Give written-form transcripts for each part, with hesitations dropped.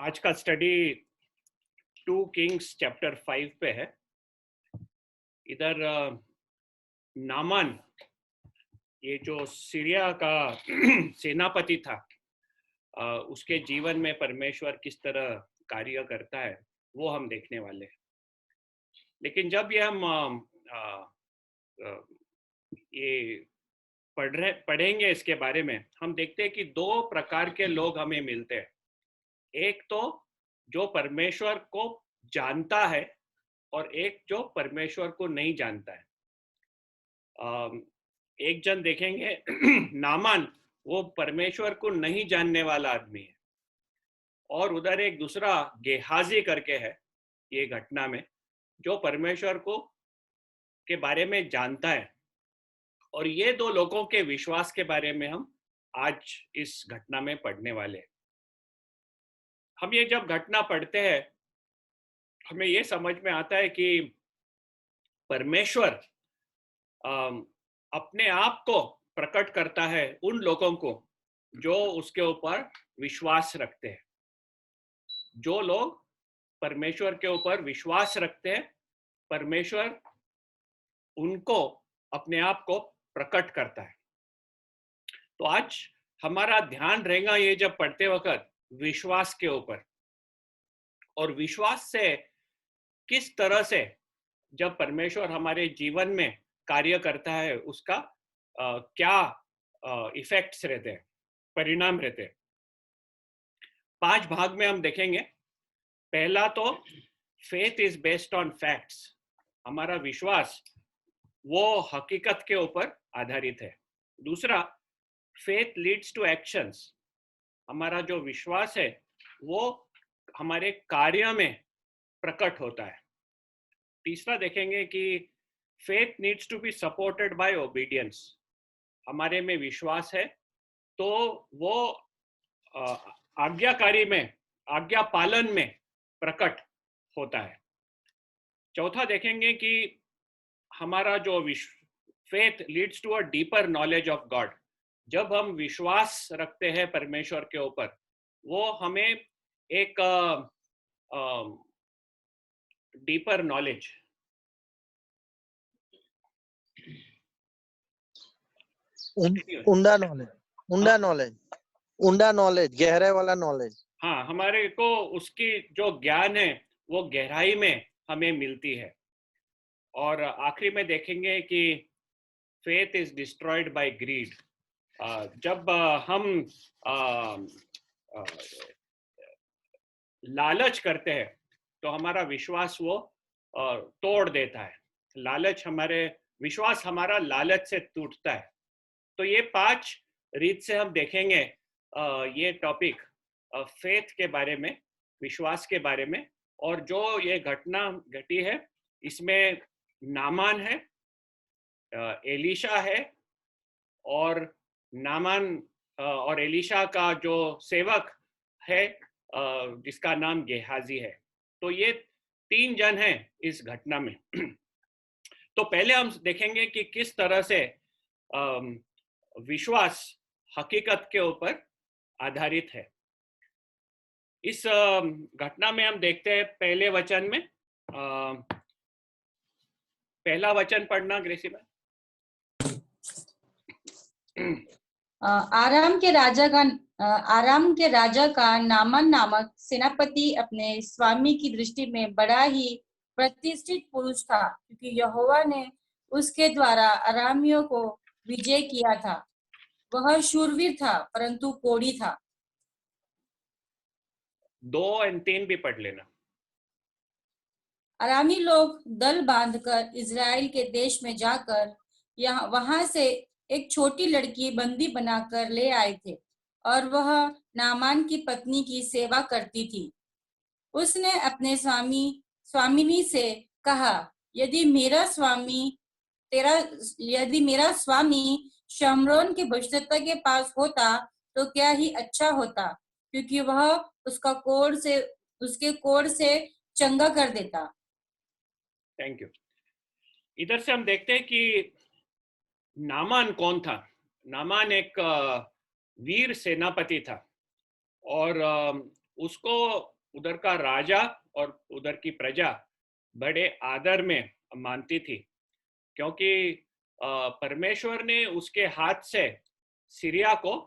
आज का study 2 Kings chapter 5 पे है। इधर नामान, ये जो सीरिया का सेनापति था, उसके जीवन में परमेश्वर किस तरह कार्य करता है वो हम देखने वाले हैं। लेकिन जब ये हम ये पढ़ेंगे इसके बारे में, हम देखते हैं कि 2 प्रकार के लोग हमें मिलते हैं। एक तो जो परमेश्वर को जानता है और एक जो परमेश्वर को नहीं जानता है। एक जन देखेंगे नामान, वो परमेश्वर को नहीं जानने वाला आदमी है, और उधर एक दूसरा गेहाजी करके है ये घटना में, जो परमेश्वर को के बारे में जानता है। और ये 2 लोगों के विश्वास के बारे में हम आज इस घटना में पढ़ने वाले हैं। हम ये जब घटना पढ़ते हैं, हमें ये समझ में आता है कि परमेश्वर अपने आप को प्रकट करता है उन लोगों को जो उसके ऊपर विश्वास रखते हैं। जो लोग परमेश्वर के ऊपर विश्वास रखते हैं, परमेश्वर उनको अपने आप को प्रकट करता है। तो आज हमारा ध्यान रहेगा ये जब पढ़ते वक्त विश्वास के ऊपर, और विश्वास से किस तरह से जब परमेश्वर हमारे जीवन में कार्य करता है उसका क्या इफेक्ट्स रहते हैं, परिणाम रहते हैं। 5 भाग में हम देखेंगे। पहला तो faith is based on facts, हमारा विश्वास वो हकीकत के ऊपर आधारित है। दूसरा, फेथ लीड्स टू एक्शंस, हमारा जो विश्वास है वो हमारे कार्य में प्रकट होता है। तीसरा देखेंगे कि faith needs to be supported by obedience, हमारे में विश्वास है तो वो आज्ञाकारी में, आज्ञा पालन में प्रकट होता है। चौथा देखेंगे कि हमारा जो faith leads to a deeper knowledge of God, जब हम विश्वास रखते हैं परमेश्वर के ऊपर, वो हमें एक डीपर नॉलेज, ऊंडा नॉलेज, गहरे वाला नॉलेज, हाँ, हमारे को उसकी जो ज्ञान है वो गहराई में हमें मिलती है। और आखिरी में देखेंगे कि faith is destroyed by greed, जब हम लालच करते हैं तो हमारा विश्वास वो तोड़ देता है। लालच, हमारे विश्वास हमारा लालच से टूटता है। तो ये 5 रीत से हम देखेंगे ये टॉपिक फेथ के बारे में, विश्वास के बारे में। और जो ये घटना घटी है इसमें नामान है, एलीशा है, और नामान और एलीशा का जो सेवक है जिसका नाम गेहाजी है। तो ये 3 जन हैं इस घटना में। तो पहले हम देखेंगे कि किस तरह से विश्वास हकीकत के ऊपर आधारित है। इस घटना में हम देखते हैं पहले वचन में, पहला वचन पढ़ना ग्रेसी में। आराम के राजा का नामान नामक सेनापति अपने स्वामी की दृष्टि में बड़ा ही प्रतिष्ठित पुरुष था, क्योंकि यहोवा ने उसके द्वारा अरामियों को विजय किया था। वह शूरवीर था परंतु कोढ़ी था। 2 और 3 भी पढ़ लेना। अरामी लोग दल बांधकर इजराइल के देश में जाकर वहां से एक छोटी लड़की बंदी बनाकर ले आए थे, और वह नामान की पत्नी की सेवा करती थी। उसने अपने स्वामिनी से कहा, यदि मेरा स्वामी शमरोन के बशतता के पास होता तो क्या ही अच्छा होता, क्योंकि वह उसके कोढ़ से चंगा कर देता। Thank you. इधर से हम देखते हैं कि नामान कौन था। नामान एक वीर सेनापति था, और उसको उधर का राजा और उधर की प्रजा बड़े आदर में मानती थी, क्योंकि परमेश्वर ने उसके हाथ से सीरिया को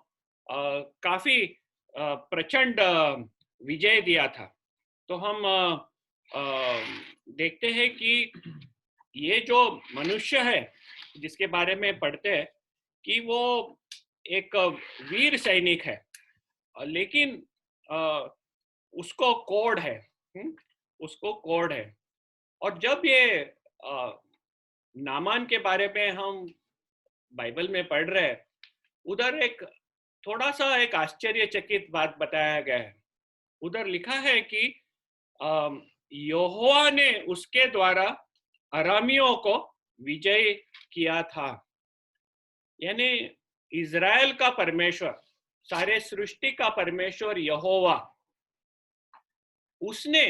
काफी प्रचंड विजय दिया था। तो हम देखते हैं कि ये जो मनुष्य है जिसके बारे में पढ़ते हैं कि वो एक वीर सैनिक है, लेकिन उसको कोड है, उसको कोड है। और जब ये नामान के बारे में हम बाइबल में पढ़ रहे हैं, उधर एक थोड़ा सा एक आश्चर्यचकित बात बताया गया है। उधर लिखा है कि यहोवा ने उसके द्वारा अरामियों को विजय किया था। यानी इज़राइल का परमेश्वर, सारे सृष्टि का परमेश्वर यहोवा, उसने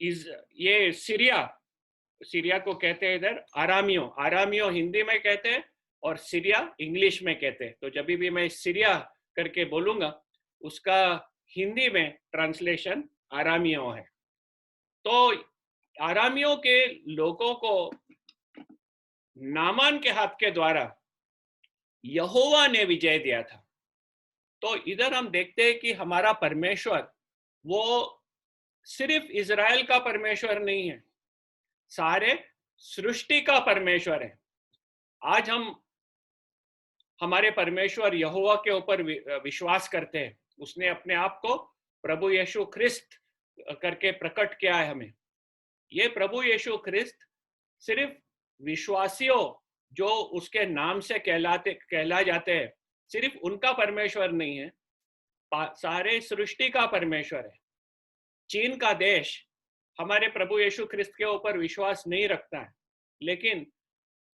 ये सीरिया को कहते हैं इधर आरामियों हिंदी में कहते हैं और सीरिया इंग्लिश में कहते हैं। तो जब भी मैं सीरिया करके बोलूंगा उसका हिंदी में ट्रांसलेशन आरामियों है। तो आरामियों के लोगों को नामान के हाथ के द्वारा यहोवा ने विजय दिया था। तो इधर हम देखते हैं कि हमारा परमेश्वर वो सिर्फ इज़राइल का परमेश्वर नहीं है, सारे सृष्टि का परमेश्वर है। आज हम हमारे परमेश्वर यहोवा के ऊपर विश्वास करते हैं। उसने अपने आप को प्रभु यीशु ख्रिस्त करके प्रकट किया है हमें। ये प्रभु यीशु ख्रिस्त सिर्फ विश्वासियों जो उसके नाम से कहला जाते हैं, सिर्फ उनका परमेश्वर नहीं है, सारे सृष्टि का परमेश्वर है। चीन का देश हमारे प्रभु यीशु ख्रिस्त के ऊपर विश्वास नहीं रखता है, लेकिन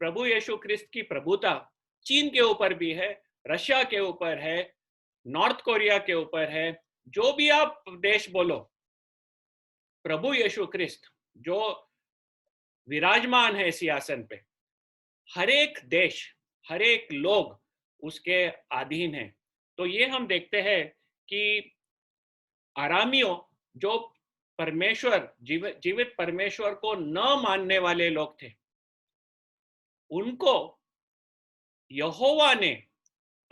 प्रभु यीशु ख्रिस्त की प्रभुता चीन के ऊपर भी है, रशिया के ऊपर है, नॉर्थ कोरिया के ऊपर है। जो भी आप देश बोलो, प्रभु यीशु ख्रिस्त जो विराजमान है सिंहासन पे, हर एक देश, हर एक लोग उसके अधीन है। तो ये हम देखते हैं कि आरामियों जो परमेश्वर, जीवित परमेश्वर को न मानने वाले लोग थे, उनको यहोवा ने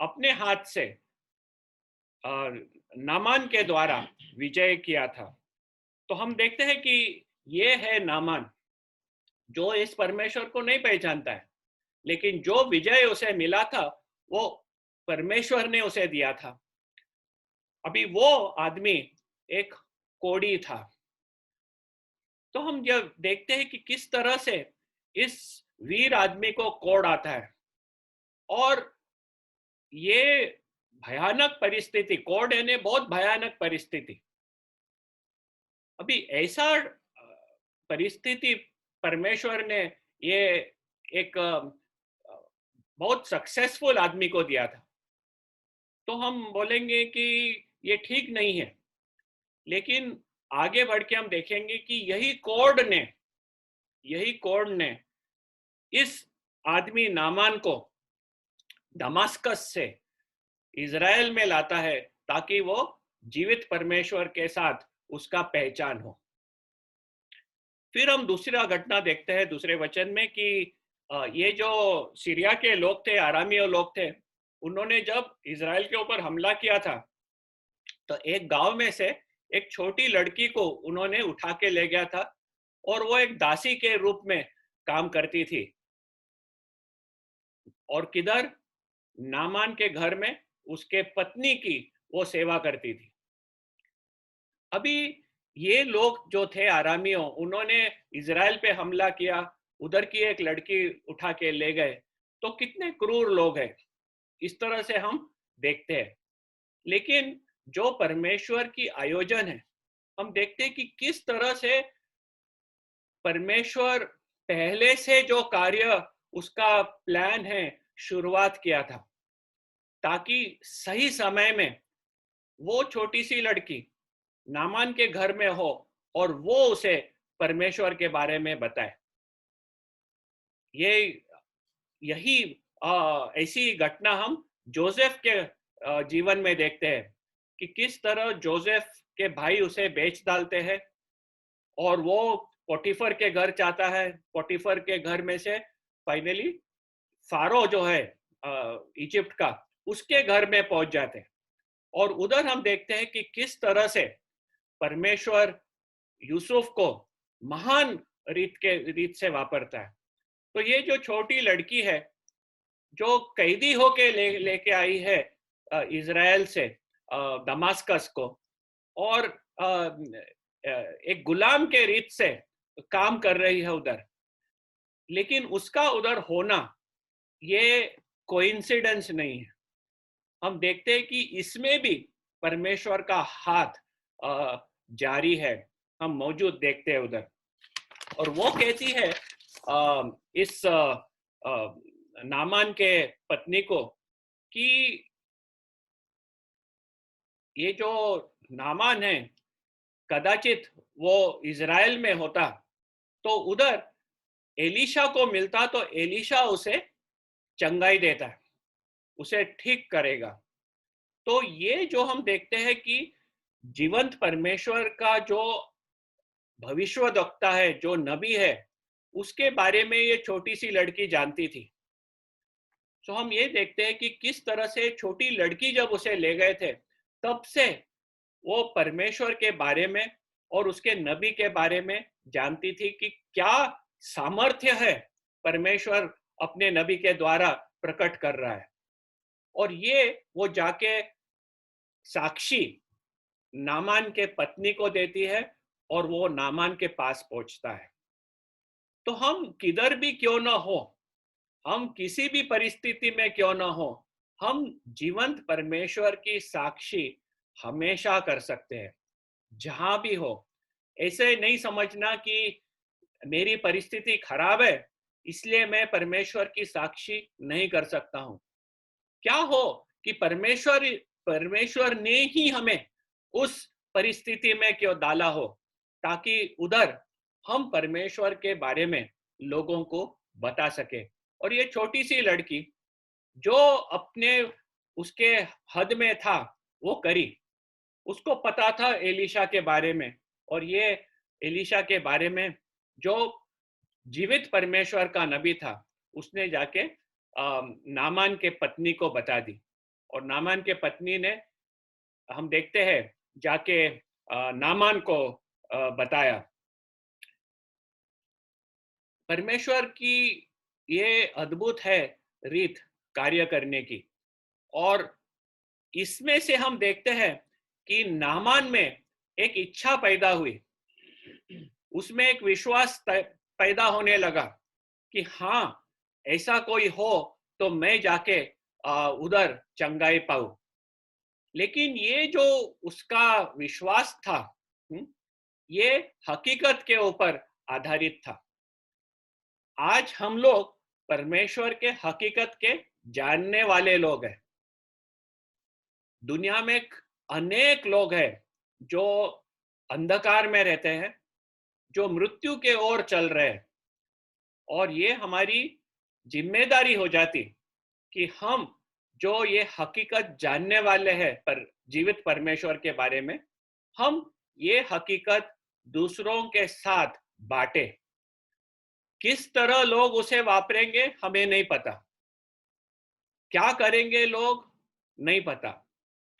अपने हाथ से नामान के द्वारा विजय किया था। तो हम देखते हैं कि ये है नामान जो इस परमेश्वर को नहीं पहचानता है, लेकिन जो विजय उसे मिला था वो परमेश्वर ने उसे दिया था। अभी वो आदमी एक कोढ़ी था। तो हम जब देखते हैं कि किस तरह से इस वीर आदमी को कोढ़ आता है, और ये भयानक परिस्थिति, कोढ़ यानी बहुत भयानक परिस्थिति। अभी ऐसा परिस्थिति परमेश्वर ने ये एक बहुत सक्सेसफुल आदमी को दिया था। तो हम बोलेंगे कि ये ठीक नहीं है, लेकिन आगे बढ़ के हम देखेंगे कि यही कोढ़ ने इस आदमी नामान को दमास्कस से इज़राइल में लाता है, ताकि वो जीवित परमेश्वर के साथ उसका पहचान हो। फिर हम दूसरा घटना देखते हैं दूसरे वचन में कि ये जो सीरिया के लोग थे, आरामीय लोग थे, उन्होंने जब इज़राइल के ऊपर हमला किया था, तो एक गांव में से एक छोटी लड़की को उन्होंने उठा के ले गया था, और वो एक दासी के रूप में काम करती थी। और किधर? नामान के घर में उसके पत्नी की वो सेवा करती थी। अभी ये लोग जो थे आरामियों, उन्होंने इज़राइल पे हमला किया, उधर की एक लड़की उठा के ले गए। तो कितने क्रूर लोग हैं, इस तरह से हम देखते हैं। लेकिन जो परमेश्वर की आयोजन है, हम देखते हैं कि किस तरह से परमेश्वर पहले से जो कार्य उसका प्लान है शुरुआत किया था, ताकि सही समय में वो छोटी सी लड़की नामान के घर में हो और वो उसे परमेश्वर के बारे में बताए। यही ऐसी घटना हम जोसेफ के जीवन में देखते हैं कि किस तरह जोसेफ के भाई उसे बेच डालते हैं और वो पोटीफर के घर जाता है। पोटीफर के घर में से फाइनली फारो जो है इजिप्ट का, उसके घर में पहुंच जाते हैं। और उधर हम देखते हैं कि किस तरह से परमेश्वर यूसुफ को महान रीत से वापरता है। तो ये जो छोटी लड़की है जो कैदी होके लेके आई है इज़राइल से दमास्कस को, और एक गुलाम के रीत से काम कर रही है उधर, लेकिन उसका उधर होना ये कोइंसिडेंस नहीं है। हम देखते हैं कि इसमें भी परमेश्वर का हाथ जारी है, हम मौजूद देखते हैं उधर। और वो कहती है इस नामान के पत्नी को कि ये जो नामान है, कदाचित वो इज़राइल में होता तो उधर एलीशा को मिलता, तो एलीशा उसे चंगाई देता है, उसे ठीक करेगा। तो ये जो हम देखते हैं कि जीवंत परमेश्वर का जो भविष्यवक्ता है, जो नबी है, उसके बारे में ये छोटी सी लड़की जानती थी। तो हम ये देखते हैं कि किस तरह से छोटी लड़की जब उसे ले गए थे, तब से वो परमेश्वर के बारे में और उसके नबी के बारे में जानती थी कि क्या सामर्थ्य है परमेश्वर अपने नबी के द्वारा प्रकट कर रहा है। और ये वो जाके साक्षी नामान के पत्नी को देती है और वो नामान के पास पहुंचता है। तो हम किधर भी क्यों ना हो, हम किसी भी परिस्थिति में क्यों ना हो, हम जीवंत परमेश्वर की साक्षी हमेशा कर सकते हैं, जहां भी हो। ऐसे नहीं समझना कि मेरी परिस्थिति खराब है इसलिए मैं परमेश्वर की साक्षी नहीं कर सकता हूं। क्या हो कि परमेश्वर ने ही हमें उस परिस्थिति में क्यों डाला हो, ताकि उधर हम परमेश्वर के बारे में लोगों को बता सके। और ये छोटी सी लड़की जो अपने उसके हद में था वो करी, उसको पता था एलीशा के बारे में, और ये एलीशा के बारे में जो जीवित परमेश्वर का नबी था, उसने जाके नामान के पत्नी को बता दी। और नामान के पत्नी ने, हम देखते हैं, जाके नामान को बताया। परमेश्वर की ये अद्भुत है रीत कार्य करने की। और इसमें से हम देखते हैं कि नामान में एक इच्छा पैदा हुई, उसमें एक विश्वास पैदा होने लगा कि हाँ, ऐसा कोई हो तो मैं जाके उधर चंगाई पाऊं। लेकिन ये जो उसका विश्वास था, ये हकीकत के ऊपर आधारित था। आज हम लोग परमेश्वर के हकीकत के जानने वाले लोग हैं। दुनिया में अनेक लोग हैं जो अंधकार में रहते हैं, जो मृत्यु के ओर चल रहे हैं। और ये हमारी जिम्मेदारी हो जाती कि हम जो ये हकीकत जानने वाले हैं पर जीवित परमेश्वर के बारे में, हम ये हकीकत दूसरों के साथ बांटे। किस तरह लोग उसे वापरेंगे हमें नहीं पता, क्या करेंगे लोग नहीं पता,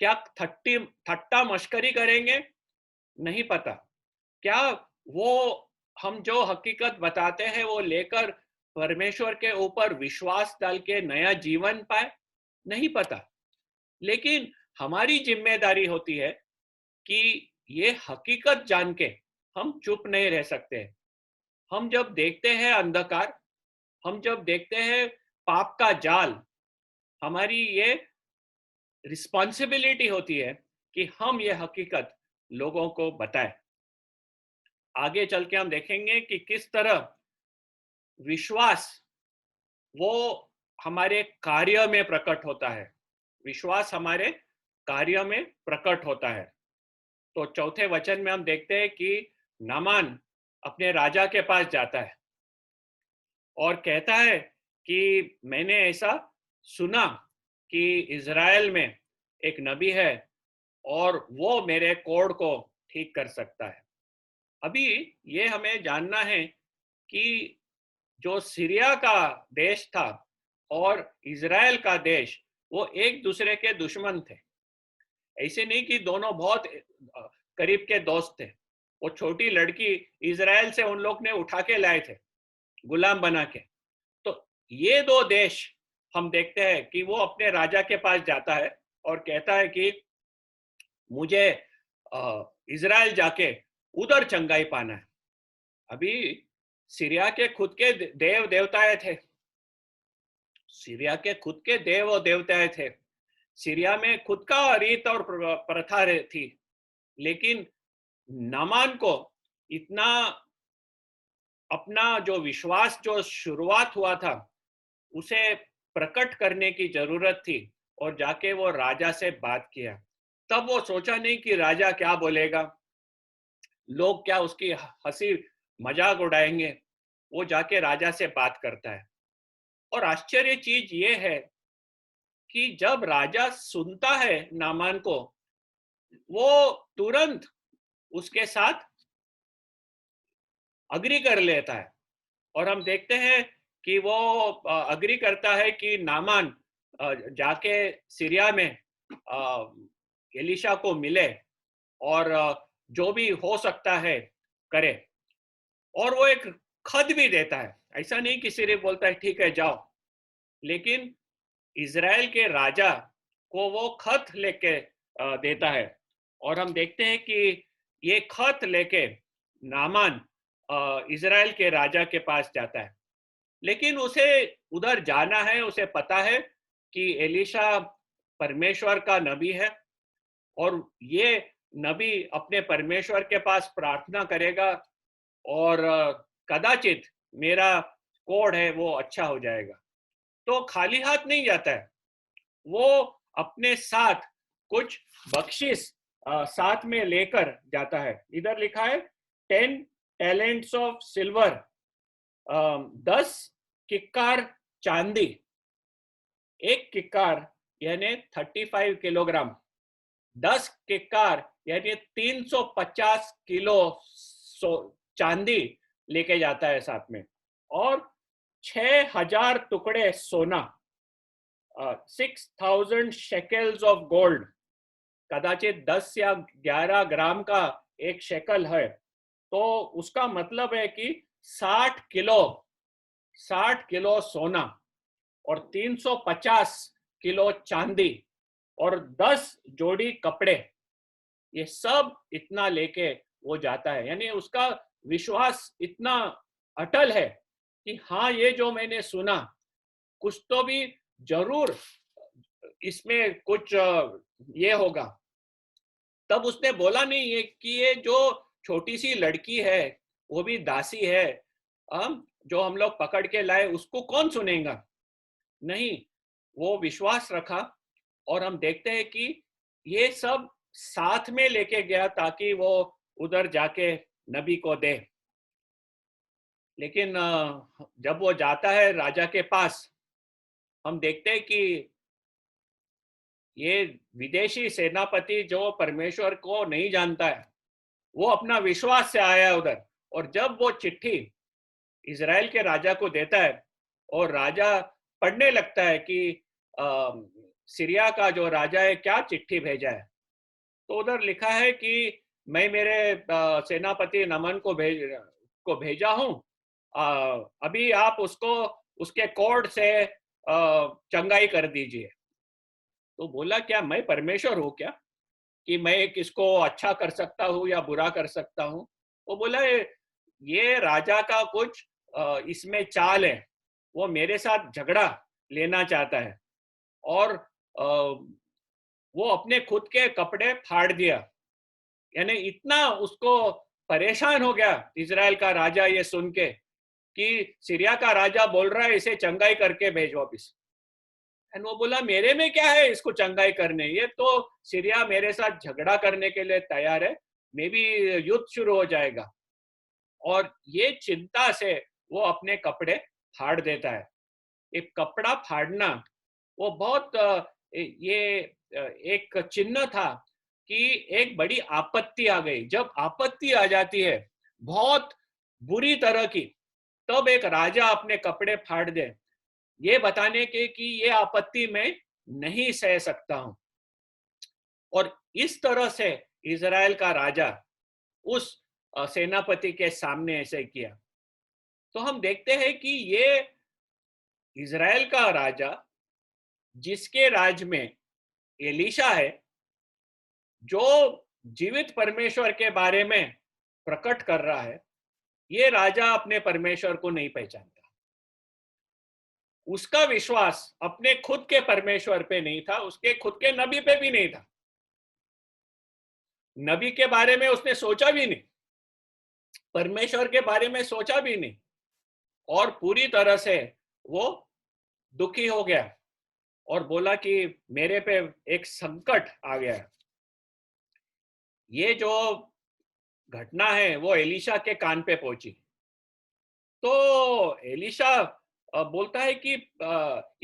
क्या ठट्टा मश्करी करेंगे नहीं पता, क्या वो हम जो हकीकत बताते हैं वो लेकर परमेश्वर के ऊपर विश्वास डाल के नया जीवन पाए, नहीं पता। लेकिन हमारी जिम्मेदारी होती है कि ये हकीकत जान के हम चुप नहीं रह सकते। हम जब देखते हैं अंधकार, हम जब देखते हैं पाप का जाल, हमारी ये रिस्पॉन्सिबिलिटी होती है कि हम ये हकीकत लोगों को बताएं। आगे चल के हम देखेंगे कि किस तरह विश्वास वो हमारे कार्य में प्रकट होता है। विश्वास हमारे कार्य में प्रकट होता है। तो चौथे वचन में हम देखते हैं कि नामान अपने राजा के पास जाता है और कहता है कि मैंने ऐसा सुना कि इज़राइल में एक नबी है और वो मेरे कोड को ठीक कर सकता है। अभी ये हमें जानना है कि जो सीरिया का देश था और इज़राइल का देश, वो एक दूसरे के दुश्मन थे। ऐसे नहीं कि दोनों बहुत करीब के दोस्त थे। वो छोटी लड़की इज़राइल से उन लोग ने उठा के लाए थे, गुलाम बना के। तो ये दो देश हम देखते हैं कि वो अपने राजा के पास जाता है और कहता है कि मुझे इज़राइल जाके उधर चंगाई पाना है। अभी सीरिया के खुद के देव देवताएं थे, सीरिया के खुद के देव और देवताएं थे, सीरिया में खुद का रीत और प्रथा थी, लेकिन नामान को इतना अपना जो विश्वास जो शुरुआत हुआ था उसे प्रकट करने की जरूरत थी और जाके वो राजा से बात किया। तब वो सोचा नहीं कि राजा क्या बोलेगा, लोग क्या उसकी हंसी मजाक उड़ाएंगे। वो जाके राजा से बात करता है और आश्चर्य चीज ये है कि जब राजा सुनता है नामान को, वो तुरंत उसके साथ अग्री कर लेता है। और हम देखते हैं कि वो अग्री करता है कि नामान जाके सीरिया में एलिशा को मिले और जो भी हो सकता है करे। और वो एक खत भी देता है, ऐसा नहीं कि सिर्फ बोलता है ठीक है जाओ, लेकिन इज़राइल के राजा को वो खत लेके देता है। और हम देखते हैं कि ये खत लेके नामान इज़राइल के राजा के पास जाता है, लेकिन उसे उधर जाना है, उसे पता है कि एलिशा परमेश्वर का नबी है और ये नबी अपने परमेश्वर के पास प्रार्थना करेगा और कदाचित मेरा कोड है वो अच्छा हो जाएगा। तो खाली हाथ नहीं जाता है, वो अपने साथ कुछ बख्शिश साथ में लेकर जाता है। इधर लिखा है 10 टैलेंट्स ऑफ सिल्वर, 10 किक्कार चांदी। एक किक्कार यानी 35 किलोग्राम, 10 किक्कार यानी 350 किलो चांदी लेके जाता है साथ में, और 6000 टुकड़े सोना, 6000 शेकल्स ऑफ गोल्ड, कदाचित 10 या 11 ग्राम का एक शेकल है, तो उसका मतलब है कि 60 किलो सोना और 350 किलो चांदी और 10 जोड़ी कपड़े, ये सब इतना लेके वो जाता है। यानी उसका विश्वास इतना अटल है कि हाँ, ये जो मैंने सुना कुछ तो भी जरूर इसमें कुछ ये होगा। तब उसने बोला नहीं है कि ये जो छोटी सी लड़की है वो भी दासी है, जो हम लोग पकड़ के लाए उसको कौन सुनेगा। नहीं, वो विश्वास रखा और हम देखते हैं कि ये सब साथ में लेके गया ताकि वो उधर जाके नबी को दे। लेकिन जब वो जाता है राजा के पास, हम देखते हैं कि ये विदेशी सेनापति जो परमेश्वर को नहीं जानता है, वो अपना विश्वास से आया उधर। और जब वो चिट्ठी इज़राइल के राजा को देता है और राजा पढ़ने लगता है कि सीरिया का जो राजा है क्या चिट्ठी भेजा है, तो उधर लिखा है कि मैं मेरे सेनापति नमन को भेजा हूं, अभी आप उसको उसके कोर्ट से चंगाई कर दीजिए। तो बोला क्या मैं परमेश्वर हूं क्या कि मैं किसको अच्छा कर सकता हूँ या बुरा कर सकता हूँ। वो बोला ये राजा का कुछ इसमें चाल है, वो मेरे साथ झगड़ा लेना चाहता है। और वो अपने खुद के कपड़े फाड़ दिया। यानी इतना उसको परेशान हो गया इज़राइल का राजा ये सुन के कि सीरिया का राजा बोल रहा है इसे चंगाई करके भेज वापिस। एंड वो बोला मेरे में क्या है इसको चंगाई करने, ये तो सीरिया मेरे साथ झगड़ा करने के लिए तैयार है, मे भी युद्ध शुरू हो जाएगा। और ये चिंता से वो अपने कपड़े फाड़ देता है। एक कपड़ा फाड़ना वो बहुत ये एक चिन्ह था कि एक बड़ी आपत्ति आ गई। जब आपत्ति आ जाती है बहुत बुरी तरह की, तब एक राजा अपने कपड़े फाड़ दे, ये बताने के कि ये आपत्ति मैं नहीं सह सकता हूं। और इस तरह से इजराइल का राजा उस सेनापति के सामने ऐसे किया। तो हम देखते हैं कि ये इजराइल का राजा, जिसके राज में एलीशा है, जो जीवित परमेश्वर के बारे में प्रकट कर रहा है, ये राजा अपने परमेश्वर को नहीं पहचानता। उसका विश्वास अपने खुद के परमेश्वर पे नहीं था, उसके खुद के नबी पे भी नहीं था। नबी के बारे में उसने सोचा भी नहीं, परमेश्वर के बारे में सोचा भी नहीं, और पूरी तरह से वो दुखी हो गया और बोला कि मेरे पे एक संकट आ गया है। ये जो घटना है वो एलीशा के कान पे पहुंची। तो एलीशा बोलता है कि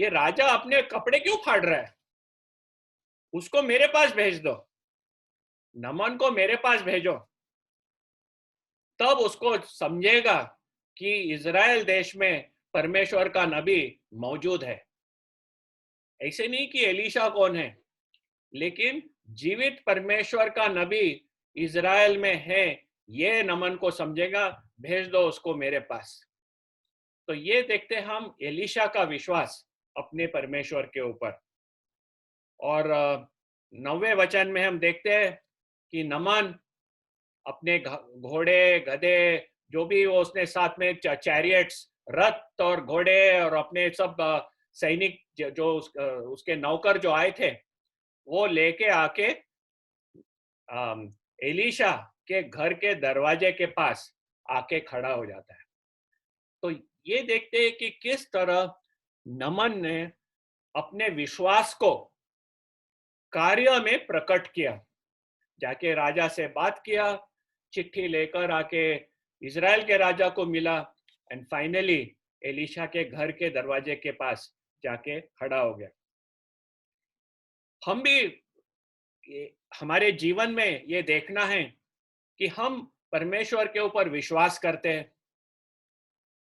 ये राजा अपने कपड़े क्यों फाड़ रहा है, उसको मेरे पास भेज दो, नमन को मेरे पास भेजो, तब उसको समझेगा कि इजराइल देश में परमेश्वर का नबी मौजूद है। ऐसे नहीं कि एलीशा कौन है, लेकिन जीवित परमेश्वर का नबी इजराइल में है, ये नमन को समझेगा, भेज दो उसको मेरे पास। तो ये देखते हैं हम एलीशा का विश्वास अपने परमेश्वर के ऊपर। और 9वें वचन में हम देखते हैं कि नमन अपने घोड़े गधे जो भी वो उसने साथ में चैरियट्स, रथ और घोड़े और अपने सब सैनिक जो उसके नौकर जो आए थे, वो लेके आके एलीशा के घर के दरवाजे के पास आके खड़ा हो जाता है। तो ये देखते हैं कि किस तरह नमन ने अपने विश्वास को कार्य में प्रकट किया। जाके राजा से बात किया, चिट्ठी लेकर आके इजराइल के राजा को मिला, एंड फाइनली एलीशा के घर के दरवाजे के पास जाके खड़ा हो गया। हम भी हमारे जीवन में ये देखना है कि हम परमेश्वर के ऊपर विश्वास करते हैं,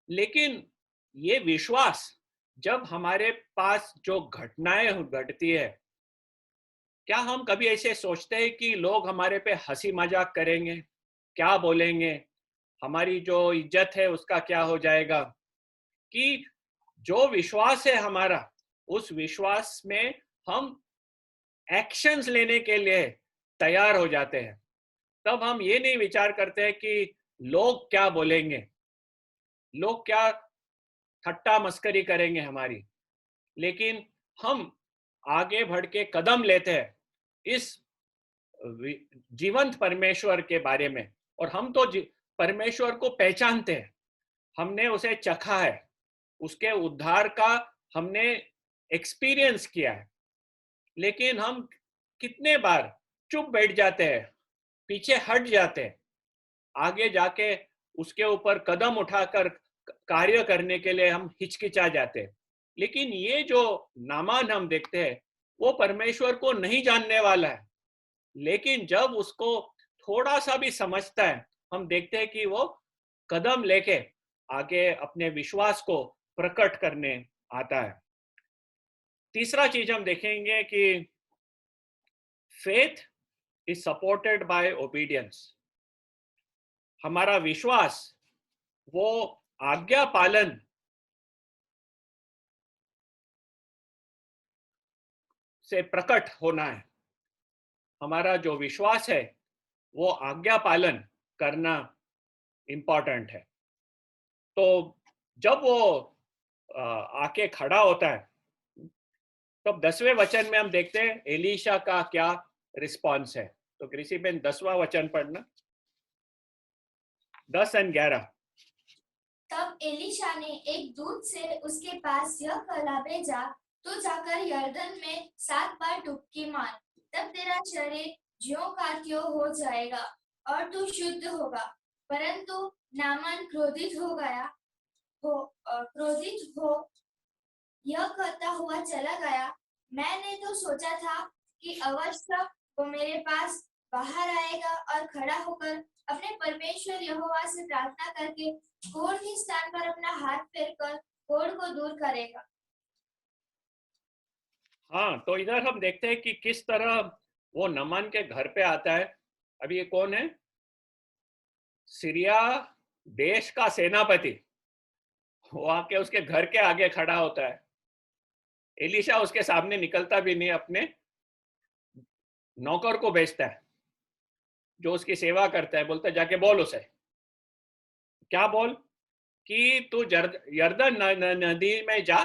लेकिन ये विश्वास जब हमारे पास जो घटनाएं घटती है, क्या हम कभी ऐसे सोचते हैं कि लोग हमारे पे हंसी मजाक करेंगे, क्या बोलेंगे, हमारी जो इज्जत है उसका क्या हो जाएगा? कि जो विश्वास है हमारा, उस विश्वास में हम एक्शंस लेने के लिए तैयार हो जाते हैं। तब हम ये नहीं विचार करते हैं कि लोग क्या बोलेंगे, लोग क्या ठट्टा मस्करी करेंगे हमारी, लेकिन हम आगे बढ़ के कदम लेते हैं इस जीवंत परमेश्वर के बारे में। और हम तो परमेश्वर को पहचानते हैं, हमने उसे चखा है, उसके उद्धार का हमने एक्सपीरियंस किया है, लेकिन हम कितने बार चुप बैठ जाते हैं, पीछे हट जाते हैं, आगे जाके उसके ऊपर कदम उठाकर कार्य करने के लिए हम हिचकिचा जाते हैं। लेकिन ये जो नामान हम देखते हैं, वो परमेश्वर को नहीं जानने वाला है, लेकिन जब उसको थोड़ा सा भी समझता है, हम देखते हैं कि वो कदम लेके आगे अपने विश्वास को प्रकट करने आता है। तीसरा चीज हम देखेंगे कि faith is supported by obedience. हमारा विश्वास वो आज्ञा पालन से प्रकट होना है। हमारा जो विश्वास है वो आज्ञा पालन करना इंपॉर्टेंट है। तो जब वो आके खड़ा होता है, तब 10वें वचन में हम देखते हैं एलीशा का क्या रिस्पॉन्स है। तो कृषि बेन 10वां वचन पढ़ना, 10 और 11। तब एलीशा ने एक दूत से उसके पास यह कहला भेजा, तू जाकर यर्दन में 7 बार डुबकी मार, तब तेरा शरीर ज्यों का त्यों हो जाएगा और तू शुद्ध होगा। परंतु नामान क्रोधित हो यह कहता हुआ चला गया, मैंने तो सोचा था कि अवश्य वो मेरे पास बाहर आएगा और खड़ा होकर अपने परमेश्वर यहोवा से प्रार्थना करके कोढ़ के स्थान पर अपना हाथ फेरकर कोढ़ को दूर करेगा। हाँ, तो इधर हम देखते हैं कि किस तरह वो नामान के घर पे आता है। अभी ये कौन है? सीरिया देश का सेनापति। वो आके उसके घर के आगे खड़ा होता है। एलीशा उसके सामने निकलता भी नहीं, अपने नौकर को भेजता है जो उसकी सेवा करता है। बोलता है जाके बोल उसे, क्या बोल, कि तू यरदन नदी में जा,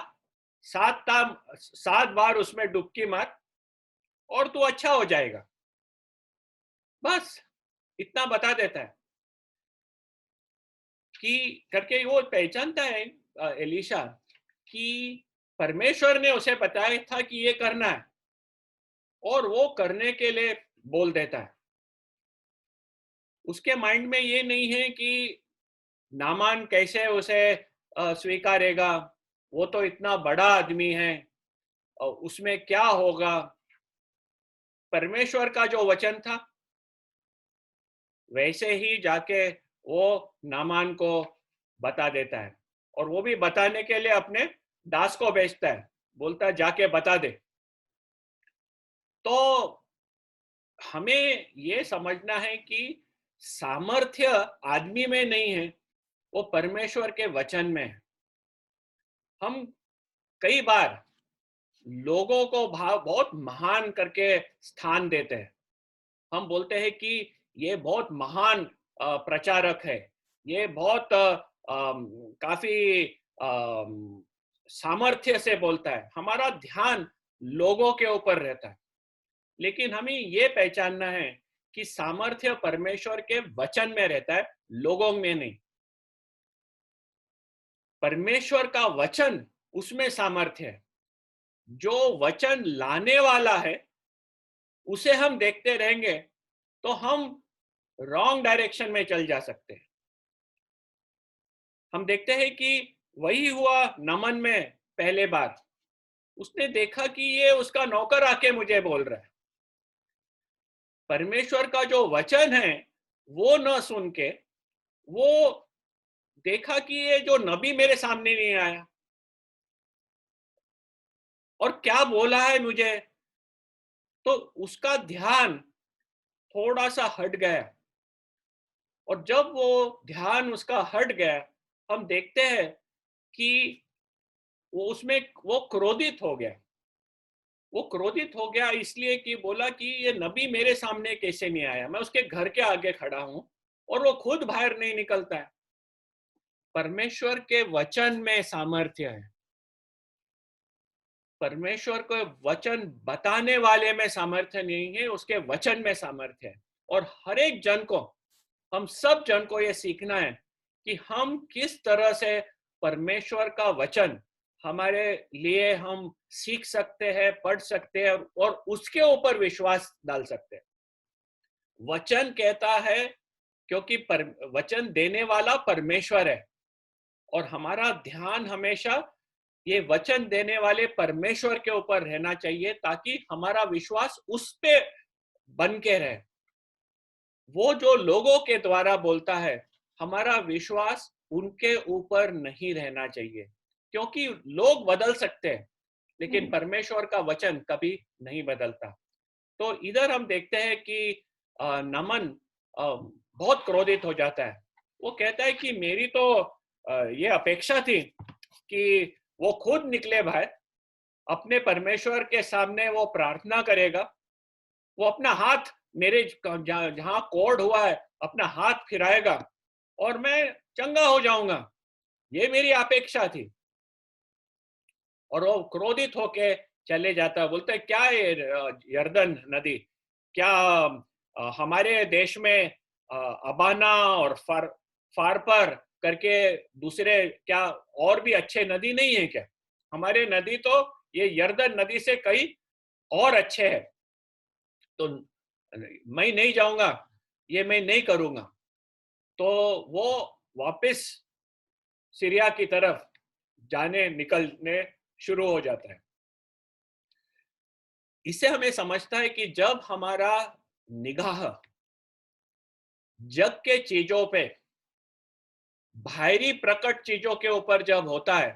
7 बार उसमें डुबकी मार और तू अच्छा हो जाएगा। बस इतना बता देता है कि करके वो पहचानता है एलीशा कि परमेश्वर ने उसे बताया था कि ये करना है, और वो करने के लिए बोल देता है। उसके माइंड में ये नहीं है कि नामान कैसे उसे स्वीकारेगा, वो तो इतना बड़ा आदमी है, उसमें क्या होगा। परमेश्वर का जो वचन था वैसे ही जाके वो नामान को बता देता है, और वो भी बताने के लिए अपने दास को भेजता है। बोलता है जाके बता दे। तो हमें ये समझना है कि सामर्थ्य आदमी में नहीं है, वो परमेश्वर के वचन में है। हम कई बार लोगों को बहुत महान करके स्थान देते हैं। हम बोलते हैं कि ये बहुत महान प्रचारक है, ये बहुत काफी सामर्थ्य से बोलता है। हमारा ध्यान लोगों के ऊपर रहता है, लेकिन हमें ये पहचानना है कि सामर्थ्य परमेश्वर के वचन में रहता है, लोगों में नहीं। परमेश्वर का वचन, उसमें सामर्थ्य है। जो वचन लाने वाला है उसे हम देखते रहेंगे तो हम रॉन्ग डायरेक्शन में चल जा सकते हैं। हम देखते हैं कि वही हुआ नमन में। पहले बार उसने देखा कि ये उसका नौकर आके मुझे बोल रहा है। परमेश्वर का जो वचन है वो न सुन के वो देखा कि ये जो नबी मेरे सामने नहीं आया और क्या बोला है मुझे, तो उसका ध्यान थोड़ा सा हट गया। और जब वो ध्यान उसका हट गया, हम देखते हैं कि वो क्रोधित हो गया। वो क्रोधित हो गया इसलिए कि बोला कि ये नबी मेरे सामने कैसे नहीं आया, मैं उसके घर के आगे खड़ा हूं और वो खुद बाहर नहीं निकलता है। परमेश्वर के वचन में सामर्थ्य है। परमेश्वर को वचन बताने वाले में सामर्थ्य नहीं है, उसके वचन में सामर्थ्य है। और हर एक जन को, हम सब जन को ये सीखना है कि हम किस तरह से परमेश्वर का वचन हमारे लिए हम सीख सकते हैं, पढ़ सकते हैं और उसके ऊपर विश्वास डाल सकते हैं। वचन कहता है क्योंकि वचन देने वाला परमेश्वर है, और हमारा ध्यान हमेशा ये वचन देने वाले परमेश्वर के ऊपर रहना चाहिए, ताकि हमारा विश्वास उस पे बन के रहे। वो जो लोगों के द्वारा बोलता है, हमारा विश्वास उनके ऊपर नहीं रहना चाहिए, क्योंकि लोग बदल सकते हैं लेकिन परमेश्वर का वचन कभी नहीं बदलता। तो इधर हम देखते हैं कि नमन बहुत क्रोधित हो जाता है। वो कहता है कि मेरी तो ये अपेक्षा थी कि वो खुद निकले बाहर, अपने परमेश्वर के सामने वो प्रार्थना करेगा, वो अपना हाथ मेरे जहां कोढ़ हुआ है अपना हाथ फिराएगा और मैं चंगा हो जाऊंगा। ये मेरी अपेक्षा थी। और वो क्रोधित होके चले जाता, बोलते है क्या है यरदन नदी, क्या हमारे देश में अबाना और फारपर करके दूसरे क्या और भी अच्छे नदी नहीं है क्या? हमारे नदी तो ये यरदन नदी से कई और अच्छे है, तो मैं नहीं जाऊंगा, ये मैं नहीं करूंगा। तो वो वापस सीरिया की तरफ निकलने शुरू हो जाता है। इससे हमें समझता है कि जब हमारा निगाह जग के चीजों पे, बाहरी प्रकट चीजों के ऊपर जब होता है,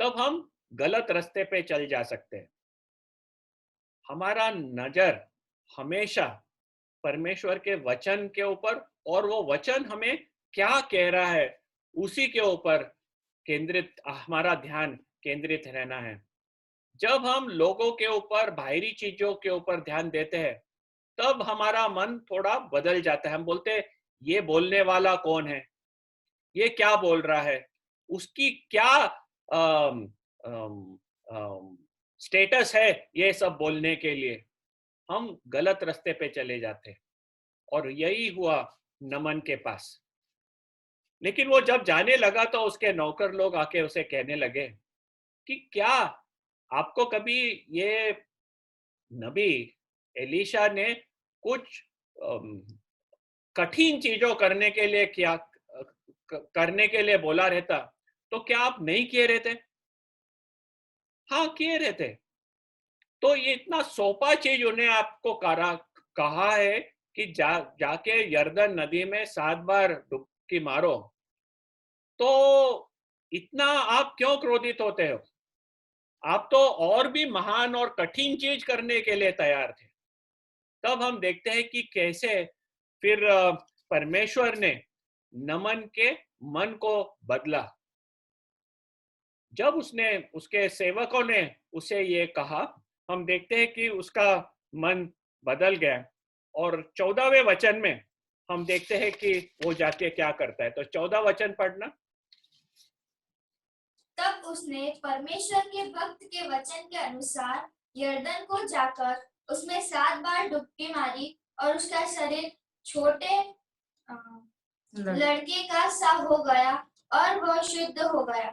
तब हम गलत रास्ते पे चल जा सकते हैं। हमारा नजर हमेशा परमेश्वर के वचन के ऊपर, और वो वचन हमें क्या कह रहा है उसी के ऊपर केंद्रित, हमारा ध्यान केंद्रित रहना है। जब हम लोगों के ऊपर, बाहरी चीजों के ऊपर ध्यान देते हैं, तब हमारा मन थोड़ा बदल जाता है। हम बोलते हैं ये बोलने वाला कौन है, ये क्या बोल रहा है, उसकी क्या स्टेटस है ये सब बोलने के लिए। हम गलत रास्ते पे चले जाते हैं, और यही हुआ नमन के पास। लेकिन वो जब जाने लगा तो उसके नौकर लोग आके उसे कहने लगे कि क्या आपको कभी ये नबी एलीशा ने कुछ कठिन चीजों करने के लिए करने के लिए बोला रहता तो क्या आप नहीं किए रहते? हाँ, किए रहते। तो ये इतना सोपा चीज उन्हें आपको कहा है कि जाके यर्दन नदी में 7 बार डुबकी मारो, तो इतना आप क्यों क्रोधित होते हो? आप तो और भी महान और कठिन चीज करने के लिए तैयार थे। तब हम देखते हैं कि कैसे फिर परमेश्वर ने नमन के मन को बदला। जब उसके सेवकों ने उसे ये कहा, हम देखते हैं कि उसका मन बदल गया। और 14वें वचन में हम देखते हैं कि वो जाके क्या करता है। तो 14 वचन पढ़ना। तब उसने परमेश्वर के भक्त के वचन के अनुसार यर्दन को जाकर उसमें 7 बार डुबकी मारी, और उसका शरीर छोटे लड़के का सा हो गया और वह शुद्ध हो गया।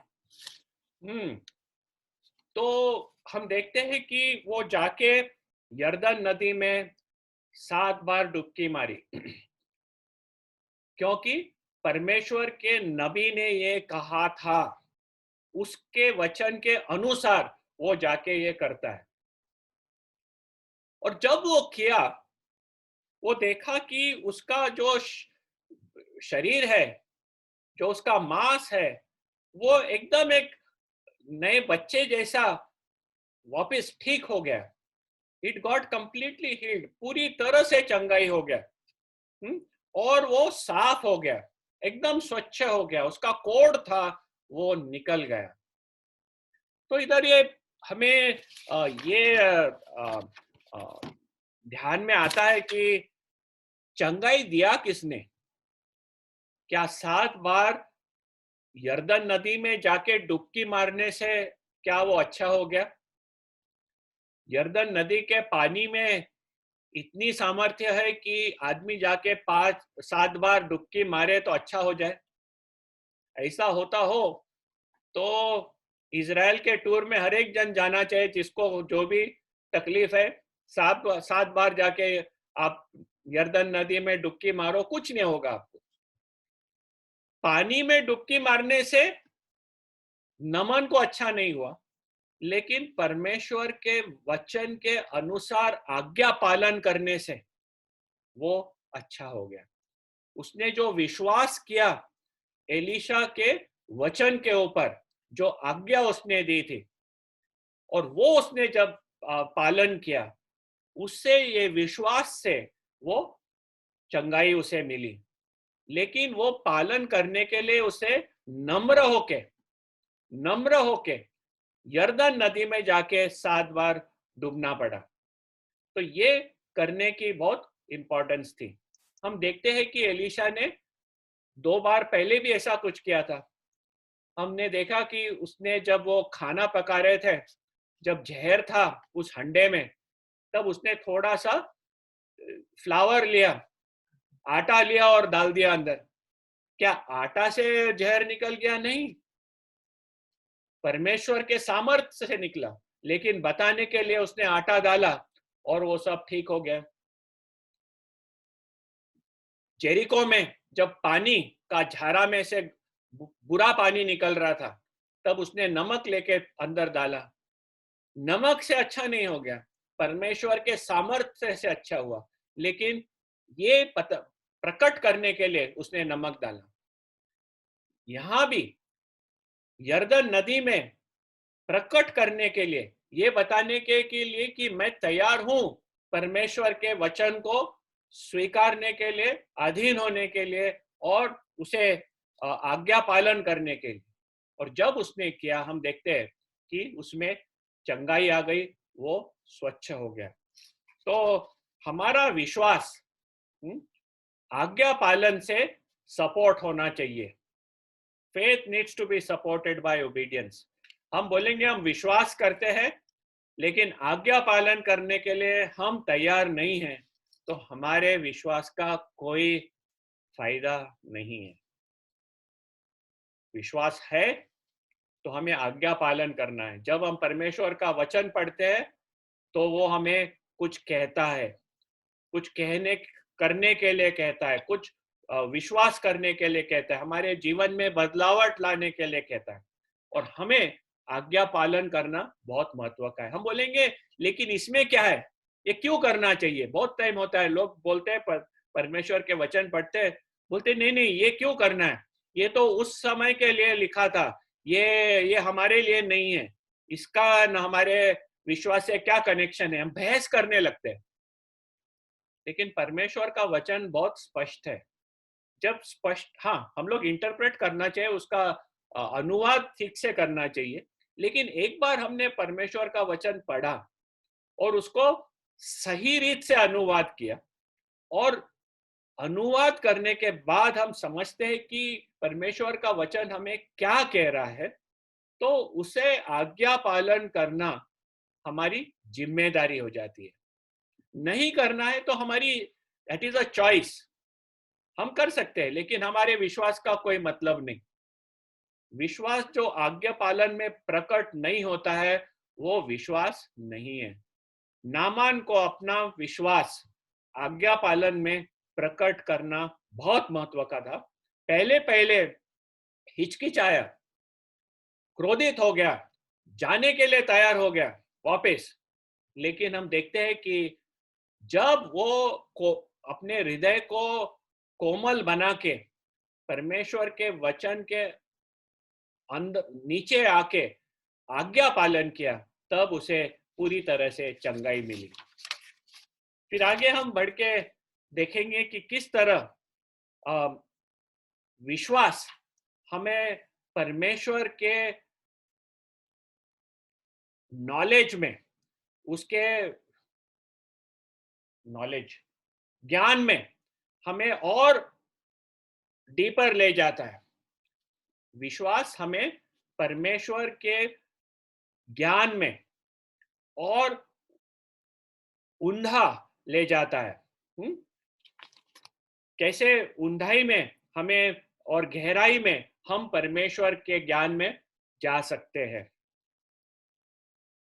तो हम देखते हैं कि वो जाके यर्दन नदी में 7 बार डुबकी मारी, क्योंकि परमेश्वर के नबी ने ये कहा था, उसके वचन के अनुसार वो जाके ये करता है। और जब वो किया, वो देखा कि उसका जो शरीर है, जो उसका मांस है, वो एकदम एक नए बच्चे जैसा वापस ठीक हो गया। इट गॉट कंप्लीटली हील्ड, पूरी तरह से चंगाई हो गया। और वो साफ हो गया, एकदम स्वच्छ हो गया, उसका कोढ़ था वो निकल गया। तो इधर ये हमें ये ध्यान में आता है कि चंगाई दिया किसने? क्या 7 बार यर्दन नदी में जाके डुबकी मारने से क्या वो अच्छा हो गया? यर्दन नदी के पानी में इतनी सामर्थ्य है कि आदमी जाके 5-7 बार डुबकी मारे तो अच्छा हो जाए? ऐसा होता हो तो इजराइल के टूर में हर एक जन जाना चाहिए, जिसको जो भी तकलीफ है। 7 बार जाके आप यर्दन नदी में डुबकी मारो, कुछ नहीं होगा आपको। पानी में डुबकी मारने से नमन को अच्छा नहीं हुआ, लेकिन परमेश्वर के वचन के अनुसार आज्ञा पालन करने से वो अच्छा हो गया। उसने जो विश्वास किया एलीशा के वचन के ऊपर, जो आज्ञा उसने दी थी, और वो उसने जब पालन किया, उससे ये विश्वास से वो चंगाई उसे मिली। लेकिन वो पालन करने के लिए उसे नम्र होके यर्दन नदी में जाके 7 बार डूबना पड़ा। तो ये करने की बहुत इंपॉर्टेंस थी। हम देखते हैं कि एलीशा ने 2 बार पहले भी ऐसा कुछ किया था। हमने देखा कि उसने जब वो खाना पका रहे थे, जब जहर था उस हंडे में, तब उसने थोड़ा सा फ्लावर लिया, आटा लिया और डाल दिया अंदर। क्या आटा से जहर निकल गया? नहीं, परमेश्वर के सामर्थ्य से निकला। लेकिन बताने के लिए उसने आटा डाला और वो सब ठीक हो गया। जेरिको में जब पानी का झारा में से बुरा पानी निकल रहा था, तब उसने नमक लेके अंदर डाला, नमक से अच्छा नहीं हो गया, परमेश्वर के सामर्थ्य से अच्छा हुआ, लेकिन ये प्रकट करने के लिए उसने नमक डाला। यहां भी यरदन नदी में प्रकट करने के लिए, ये बताने के लिए कि मैं तैयार हूं परमेश्वर के वचन को स्वीकारने के लिए, अधीन होने के लिए और उसे आज्ञा पालन करने के लिए। और जब उसने किया, हम देखते हैं कि उसमें चंगाई आ गई, वो स्वच्छ हो गया। तो हमारा विश्वास आज्ञा पालन से सपोर्ट होना चाहिए। Faith needs to be supported by obedience. हम बोलेंगे हम विश्वास करते हैं, लेकिन आज्ञा पालन करने के लिए हम तैयार नहीं हैं, तो हमारे विश्वास का कोई फायदा नहीं है। विश्वास है तो हमें आज्ञा पालन करना है। जब हम परमेश्वर का वचन पढ़ते हैं तो वो हमें कुछ कहता है, कुछ करने के लिए कहता है, कुछ विश्वास करने के लिए कहता है, हमारे जीवन में बदलावट लाने के लिए कहता है, और हमें आज्ञा पालन करना बहुत महत्व का है। हम बोलेंगे लेकिन इसमें क्या है, ये क्यों करना चाहिए? बहुत टाइम होता है लोग बोलते हैं परमेश्वर के वचन पढ़ते हैं, बोलते नहीं नहीं ये क्यों करना है, ये तो उस समय के लिए लिखा था, ये हमारे लिए नहीं है, इसका न हमारे विश्वास से क्या कनेक्शन है, हम बहस करने लगते हैं। लेकिन परमेश्वर का वचन बहुत स्पष्ट है। जब स्पष्ट, हाँ हम लोग इंटरप्रेट करना चाहिए, उसका अनुवाद ठीक से करना चाहिए, लेकिन एक बार हमने परमेश्वर का वचन पढ़ा और उसको सही रीत से अनुवाद किया, और अनुवाद करने के बाद हम समझते हैं कि परमेश्वर का वचन हमें क्या कह रहा है, तो उसे आज्ञा पालन करना हमारी जिम्मेदारी हो जाती है। नहीं करना है तो हमारी दैट इज अ चॉइस, हम कर सकते हैं, लेकिन हमारे विश्वास का कोई मतलब नहीं। विश्वास जो आज्ञा पालन में प्रकट नहीं होता है, वो विश्वास नहीं है। नामान को अपना विश्वास आज्ञा पालन में प्रकट करना बहुत महत्व का था। पहले पहले हिचकिचाया, क्रोधित हो गया, जाने के लिए तैयार हो गया वापस, लेकिन हम देखते हैं कि जब वो अपने हृदय को कोमल बना के परमेश्वर के वचन के अंदर नीचे आके आज्ञा पालन किया, तब उसे पूरी तरह से चंगाई मिली। फिर आगे हम बढ़ के देखेंगे कि किस तरह विश्वास हमें परमेश्वर के नॉलेज में, उसके ज्ञान में हमें और डीपर ले जाता है। विश्वास हमें परमेश्वर के ज्ञान में और ऊंधा ले जाता है। कैसे ऊंधाई में हमें और गहराई में हम परमेश्वर के ज्ञान में जा सकते हैं।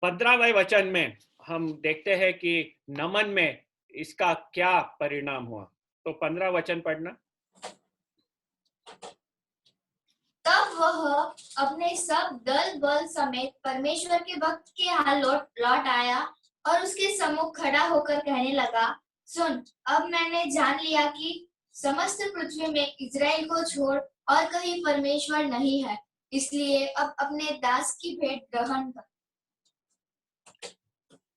15वें वचन में हम देखते हैं कि नमन में इसका क्या परिणाम हुआ। तो 15 वचन पढ़ना। तब वह अपने सब दल बल समेत परमेश्वर के भक्त के यहाँ लौट आया और उसके सम्मुख खड़ा होकर कहने लगा, सुन, अब मैंने जान लिया कि समस्त पृथ्वी में इजराइल को छोड़ और कहीं परमेश्वर नहीं है, इसलिए अब अपने दास की भेंट ग्रहण कर।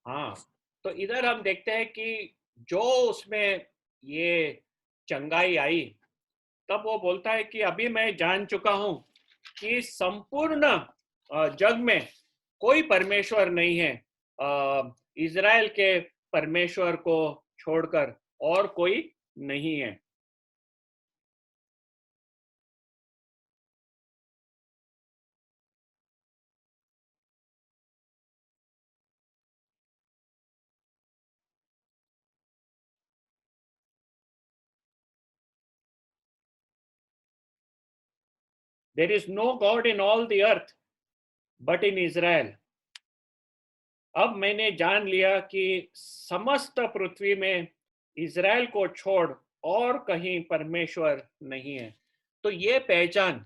हाँ, तो इधर हम देखते हैं कि जो उसमें ये चंगाई आई, तब वो बोलता है कि अभी मैं जान चुका हूं कि संपूर्ण जग में कोई परमेश्वर नहीं है, इजराइल के परमेश्वर को छोड़कर और कोई नहीं है। There is no God in all the earth but in Israel. अब मैंने जान लिया कि समस्त पृथ्वी में इजराइल को छोड़ और कहीं परमेश्वर नहीं है। तो ये पहचान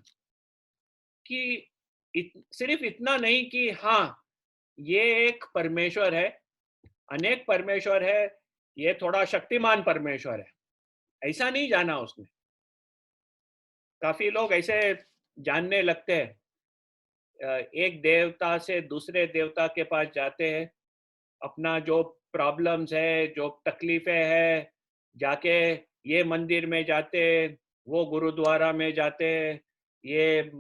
कि सिर्फ इतना नहीं कि हाँ ये एक परमेश्वर है, अनेक परमेश्वर है, ये थोड़ा शक्तिमान परमेश्वर है, ऐसा नहीं जाना उसने। काफी लोग ऐसे जानने लगते हैं, एक देवता से दूसरे देवता के पास जाते हैं, अपना जो प्रॉब्लम्स है, जो तकलीफें है, जाके ये मंदिर में जाते, वो गुरुद्वारा में जाते, ये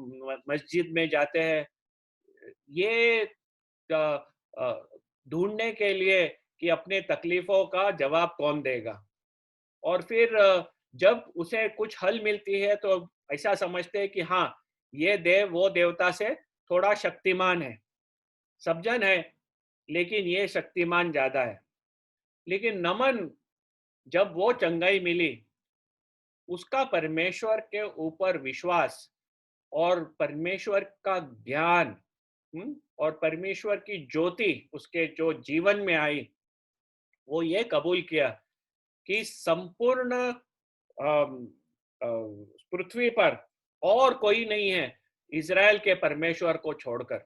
मस्जिद में जाते हैं, ये ढूंढने के लिए कि अपने तकलीफों का जवाब कौन देगा। और फिर जब उसे कुछ हल मिलती है तो ऐसा समझते हैं कि हाँ, ये देव वो देवता से थोड़ा शक्तिमान है, सब जन है, लेकिन ये शक्तिमान ज्यादा है। लेकिन नमन, जब वो चंगाई मिली, उसका परमेश्वर के ऊपर विश्वास और परमेश्वर का ज्ञान, और परमेश्वर की ज्योति उसके जो जीवन में आई, वो ये कबूल किया कि संपूर्ण पृथ्वी पर और कोई नहीं है इज़राइल के परमेश्वर को छोड़कर,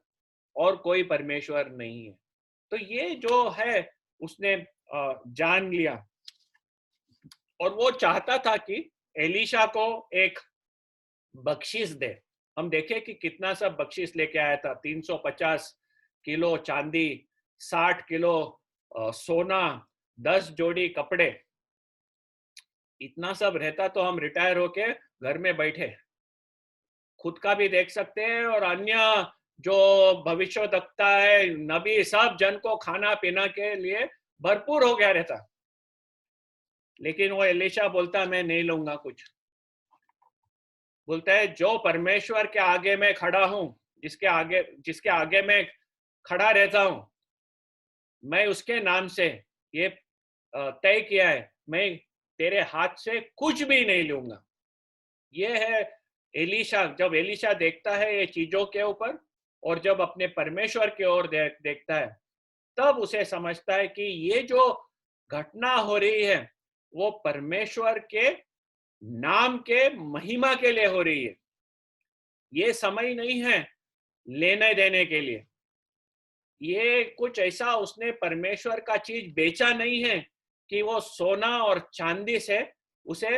और कोई परमेश्वर नहीं है। तो ये जो है उसने जान लिया, और वो चाहता था कि एलीशा को एक बख्शिश दे। हम देखें कि कितना सब बख्शिश लेके आया था, 350 किलो चांदी, 60 किलो सोना, 10 जोड़ी कपड़े। इतना सब रहता तो हम रिटायर होके घर में बैठे, खुद का भी देख सकते हैं और अन्य जो भविष्यवक्ता है, नबी, सब जन को खाना पीना के लिए भरपूर हो गया रहता। लेकिन वो एलीशा बोलता मैं नहीं लूंगा कुछ। बोलता है जो परमेश्वर के आगे मैं खड़ा हूं, जिसके आगे मैं खड़ा रहता हूं, मैं उसके नाम से ये तय किया है, मैं तेरे हाथ से कुछ भी नहीं लूंगा। ये है एलीशा। जब एलीशा देखता है ये चीजों के ऊपर और जब अपने परमेश्वर की ओर देखता है, तब उसे समझता है कि ये जो घटना हो रही है वो परमेश्वर के नाम के महिमा के लिए हो रही है। ये समय नहीं है लेने देने के लिए। ये कुछ ऐसा उसने परमेश्वर का चीज बेचा नहीं है कि वो सोना और चांदी से उसे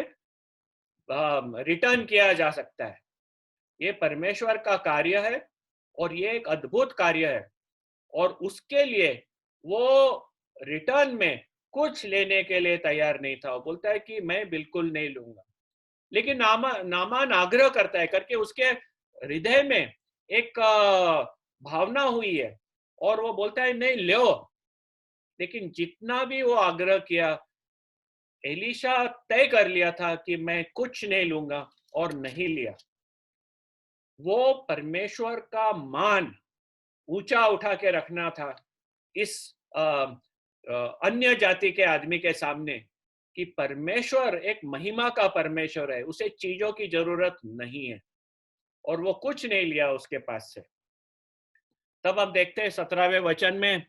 रिटर्न किया जा सकता है। ये परमेश्वर का कार्य है और ये एक अद्भुत कार्य है, और उसके लिए वो रिटर्न में कुछ लेने के लिए तैयार नहीं था। वो बोलता है कि मैं बिल्कुल नहीं लूंगा। लेकिन नामान आग्रह करता है करके उसके हृदय में एक भावना हुई है, और वो बोलता है नहीं लो। लेकिन जितना भी वो आग्रह किया, एलीशा तय कर लिया था कि मैं कुछ नहीं लूंगा, और नहीं लिया। वो परमेश्वर का मान ऊंचा उठा के रखना था इस अन्य जाति के आदमी के सामने कि परमेश्वर एक महिमा का परमेश्वर है, उसे चीजों की जरूरत नहीं है, और वो कुछ नहीं लिया उसके पास से। तब हम देखते हैं 17वें वचन में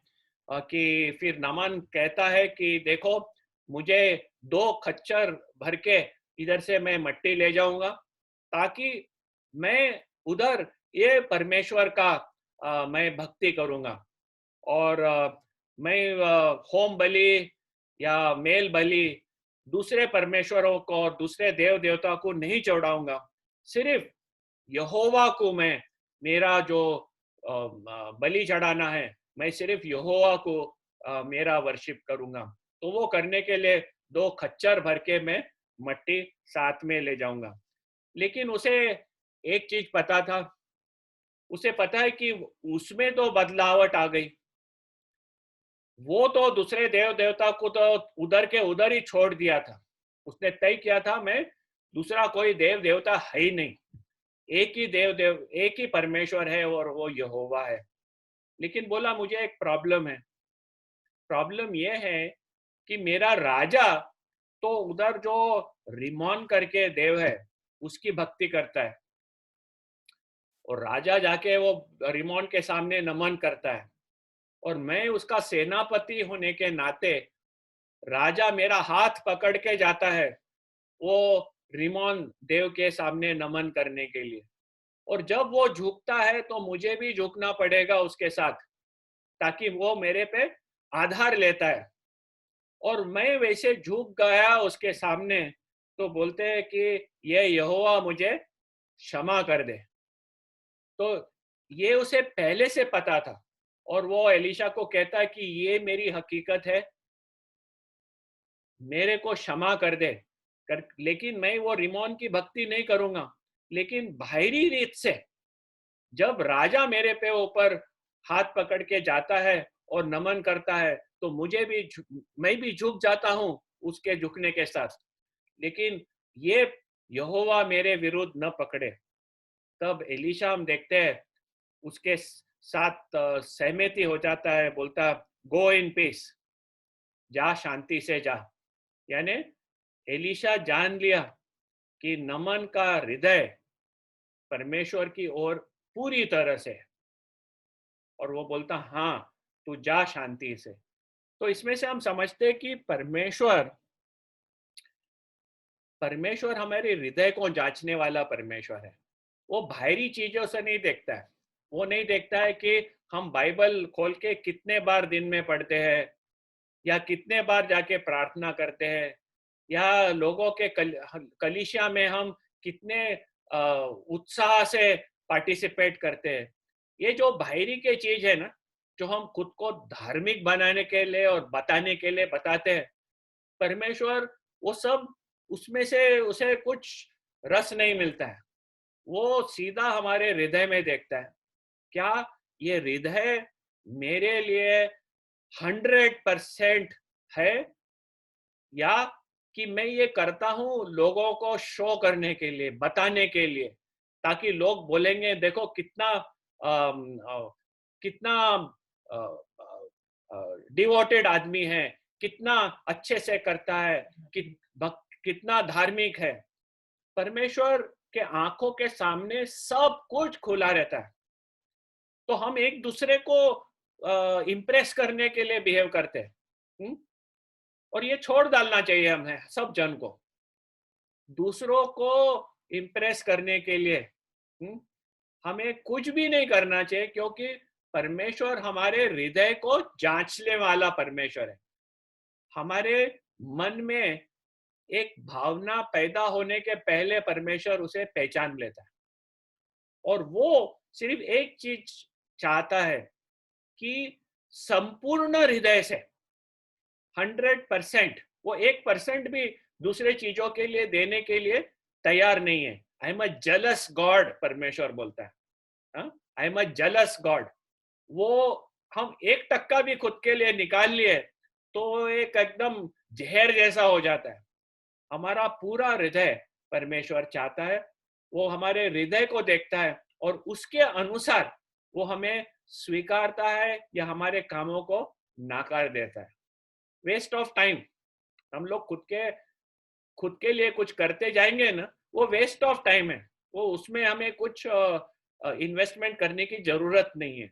कि फिर नामान कहता है कि देखो, मुझे 2 खच्चर भर के इधर से मैं मट्टी ले जाऊंगा, ताकि मैं उधर ये परमेश्वर का मैं भक्ति करूंगा, और मैं होम बलि या मेल बलि दूसरे परमेश्वरों को और दूसरे देव देवता को नहीं चढ़ाऊंगा, सिर्फ यहोवा को मैं, मेरा जो बलि चढ़ाना है, मैं सिर्फ यहोवा को मेरा वर्शिप करूंगा। तो वो करने के लिए 2 खच्चर भर के मैं मट्टी साथ में ले जाऊंगा। लेकिन उसे एक चीज पता था, उसे पता है कि उसमें तो बदलावट आ गई। वो तो दूसरे देव देवता को तो उधर के उधर ही छोड़ दिया था। उसने तय किया था मैं दूसरा कोई देव देवता है ही नहीं, एक ही परमेश्वर है और वो यहोवा है। लेकिन बोला मुझे एक प्रॉब्लम है। प्रॉब्लम ये है कि मेरा राजा तो उधर जो रिमोन करके देव है उसकी भक्ति करता है, और राजा जाके वो रिमोन के सामने नमन करता है, और मैं उसका सेनापति होने के नाते राजा मेरा हाथ पकड़ के जाता है वो रिमोन देव के सामने नमन करने के लिए। और जब वो झुकता है तो मुझे भी झुकना पड़ेगा उसके साथ, ताकि वो मेरे पे आधार लेता है, और मैं वैसे झुक गया उसके सामने, तो बोलते हैं कि ये यहोवा मुझे क्षमा कर दे। तो ये उसे पहले से पता था, और वो एलीशा को कहता है कि ये मेरी हकीकत है, मेरे को क्षमा कर दे कर, लेकिन मैं वो रिमोन की भक्ति नहीं करूंगा। लेकिन बाहरी रीत से जब राजा मेरे पे ऊपर हाथ पकड़ के जाता है और नमन करता है, तो मैं भी झुक जाता हूं उसके झुकने के साथ। लेकिन ये यहोवा मेरे विरुद्ध न पकड़े। तब एलीशा हम देखते हैं उसके साथ सहमति हो जाता है, बोलता गो इन पीस, जा शांति से जा। यानी एलीशा जान लिया कि नमन का हृदय परमेश्वर की ओर पूरी तरह से, और वो बोलता हाँ तू जा शांति से। तो इसमें से हम समझते हैं कि परमेश्वर हमारे हृदय को जांचने वाला परमेश्वर है। वो बाहरी चीजों से नहीं देखता है। वो नहीं देखता है कि हम बाइबल खोल के कितने बार दिन में पढ़ते हैं, या कितने बार जाके प्रार्थना करते हैं, या लोगों के कलीसिया में हम कितने उत्साह से पार्टिसिपेट करते हैं। ये जो बाहरी के चीज है ना, जो हम खुद को धार्मिक बनाने के लिए और बताने के लिए बताते हैं, परमेश्वर वो सब उसमें से उसे कुछ रस नहीं मिलता है। वो सीधा हमारे हृदय में देखता है, क्या ये हृदय मेरे लिए 100% है, या कि मैं ये करता हूं लोगों को शो करने के लिए, बताने के लिए, ताकि लोग बोलेंगे देखो कितना कितना डिवोटेड आदमी है, कितना अच्छे से करता है, कितना धार्मिक है। परमेश्वर के आंखों के सामने सब कुछ खुला रहता है। तो हम एक दूसरे को इम्प्रेस करने के लिए बिहेव करते हैं, और ये छोड़ डालना चाहिए हमें सब जन को। दूसरों को इम्प्रेस करने के लिए हमें कुछ भी नहीं करना चाहिए, क्योंकि परमेश्वर हमारे हृदय को जांचने वाला परमेश्वर है। हमारे मन में एक भावना पैदा होने के पहले परमेश्वर उसे पहचान लेता है, और वो सिर्फ एक चीज चाहता है कि संपूर्ण हृदय से 100%, वो 1% भी दूसरे चीजों के लिए देने के लिए तैयार नहीं है। I am a jealous God, परमेश्वर बोलता है, I am a jealous God. वो हम 1% भी खुद के लिए निकाल लिए तो एक एकदम जहर जैसा हो जाता है। हमारा पूरा हृदय परमेश्वर चाहता है, वो हमारे हृदय को देखता है, और उसके अनुसार वो हमें स्वीकारता है या हमारे कामों को नाकार देता है। वेस्ट ऑफ टाइम, हम लोग खुद के लिए कुछ करते जाएंगे ना, वो वेस्ट ऑफ टाइम है। वो उसमें हमें कुछ इन्वेस्टमेंट करने की जरूरत नहीं है।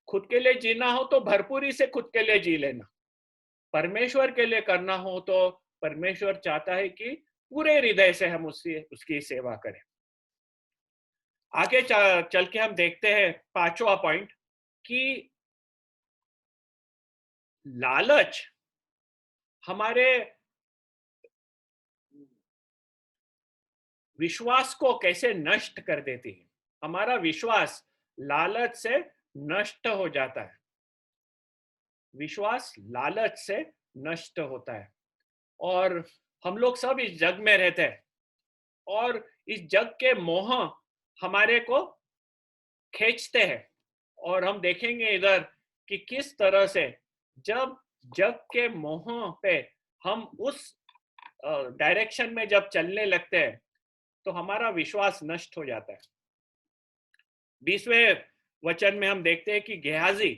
खुद के लिए जीना हो तो भरपूरी से खुद के लिए जी लेना। परमेश्वर के लिए करना हो तो परमेश्वर चाहता है कि पूरे हृदय से हम उसकी सेवा करें। आगे चल के हम देखते हैं 5वां पॉइंट, कि लालच हमारे विश्वास को कैसे नष्ट कर देती है। हमारा विश्वास लालच से नष्ट हो जाता है। विश्वास लालच से नष्ट होता है, और हम लोग सब इस जग में रहते हैं, और इस जग के मोह हमारे को खींचते हैं। और हम देखेंगे इधर कि किस तरह से जब जग के मोह पे हम उस डायरेक्शन में जब चलने लगते हैं, तो हमारा विश्वास नष्ट हो जाता है। 20वें वचन में हम देखते हैं कि गेहाजी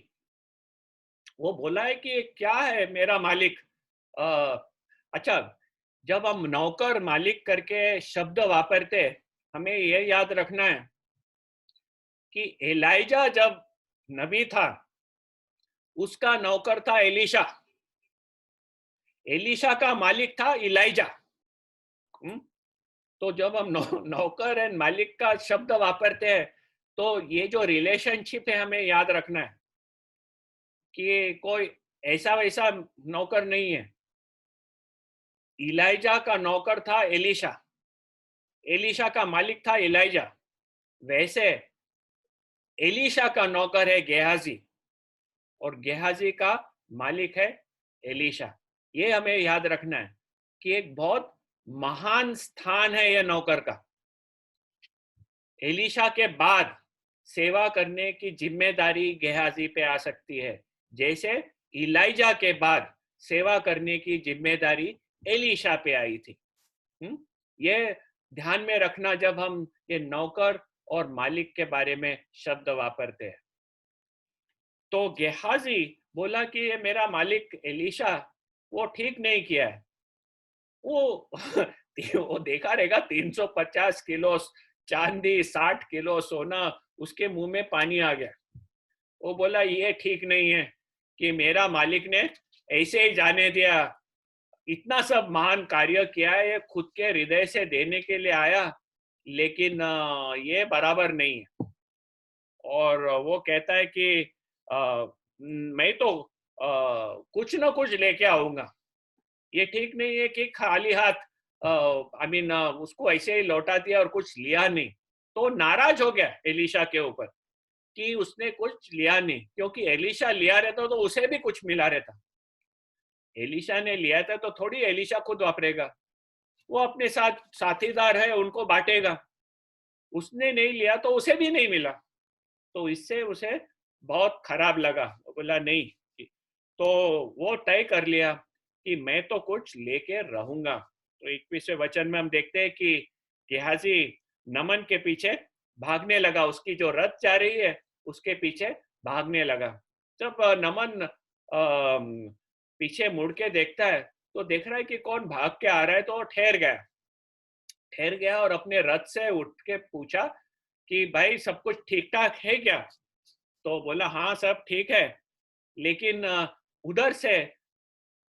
वो बोला है कि क्या है मेरा मालिक। अच्छा, जब हम नौकर मालिक करके शब्द वापरते, हमें यह याद रखना है कि एलाइजा जब नबी था, उसका नौकर था एलीशा। एलीशा का मालिक था इलाइजा। तो जब हम नौकर एंड मालिक का शब्द वापरते हैं, तो ये जो रिलेशनशिप है हमें याद रखना है कि कोई ऐसा वैसा नौकर नहीं है। इलाइजा का नौकर था एलीशा, एलीशा का मालिक था इलाइजा। वैसे एलीशा का नौकर है गेहाजी, और गेहाजी का मालिक है एलीशा। ये हमें याद रखना है कि एक बहुत महान स्थान है यह नौकर का। एलीशा के बाद सेवा करने की जिम्मेदारी गेहाजी पे आ सकती है, जैसे इलाइजा के बाद सेवा करने की जिम्मेदारी एलीशा पे आई थी। ये ध्यान में रखना जब हम ये नौकर और मालिक के बारे में शब्द वापरते हैं। तो गेहाजी बोला कि ये मेरा मालिक एलीशा वो ठीक नहीं किया है। वो देखा रहेगा 350 किलो चांदी, 60 किलो सोना, उसके मुंह में पानी आ गया। वो बोला ये ठीक नहीं है कि मेरा मालिक ने ऐसे ही जाने दिया। इतना सब महान कार्य किया है, ये खुद के हृदय से देने के लिए आया, लेकिन ये बराबर नहीं है। और वो कहता है कि मैं तो कुछ ना कुछ लेके आऊंगा। ये ठीक नहीं है कि खाली हाथ उसको ऐसे ही लौटा दिया और कुछ लिया नहीं। तो नाराज हो गया एलीशा के ऊपर कि उसने कुछ लिया नहीं, क्योंकि एलीशा लिया रहता तो उसे भी कुछ मिला रहता। एलीशा ने लिया था तो थोड़ी एलीशा खुद वापरेगा, वो अपने साथ साथीदार है उनको बांटेगा। उसने नहीं लिया तो उसे भी नहीं मिला, तो इससे उसे बहुत खराब लगा। बोला नहीं। तो वो तय कर लिया कि मैं तो कुछ लेके रहूंगा। तो 21वें वचन में हम देखते हैं कि गेहाजी नमन के पीछे भागने लगा, उसकी जो रथ जा रही है उसके पीछे भागने लगा। जब नमन पीछे मुड़ के देखता है तो देख रहा है कि कौन भाग के आ रहा है, तो ठहर गया और अपने रथ से उठ के पूछा कि भाई सब कुछ ठीक ठाक है क्या? तो बोला हाँ सब ठीक है। लेकिन उधर से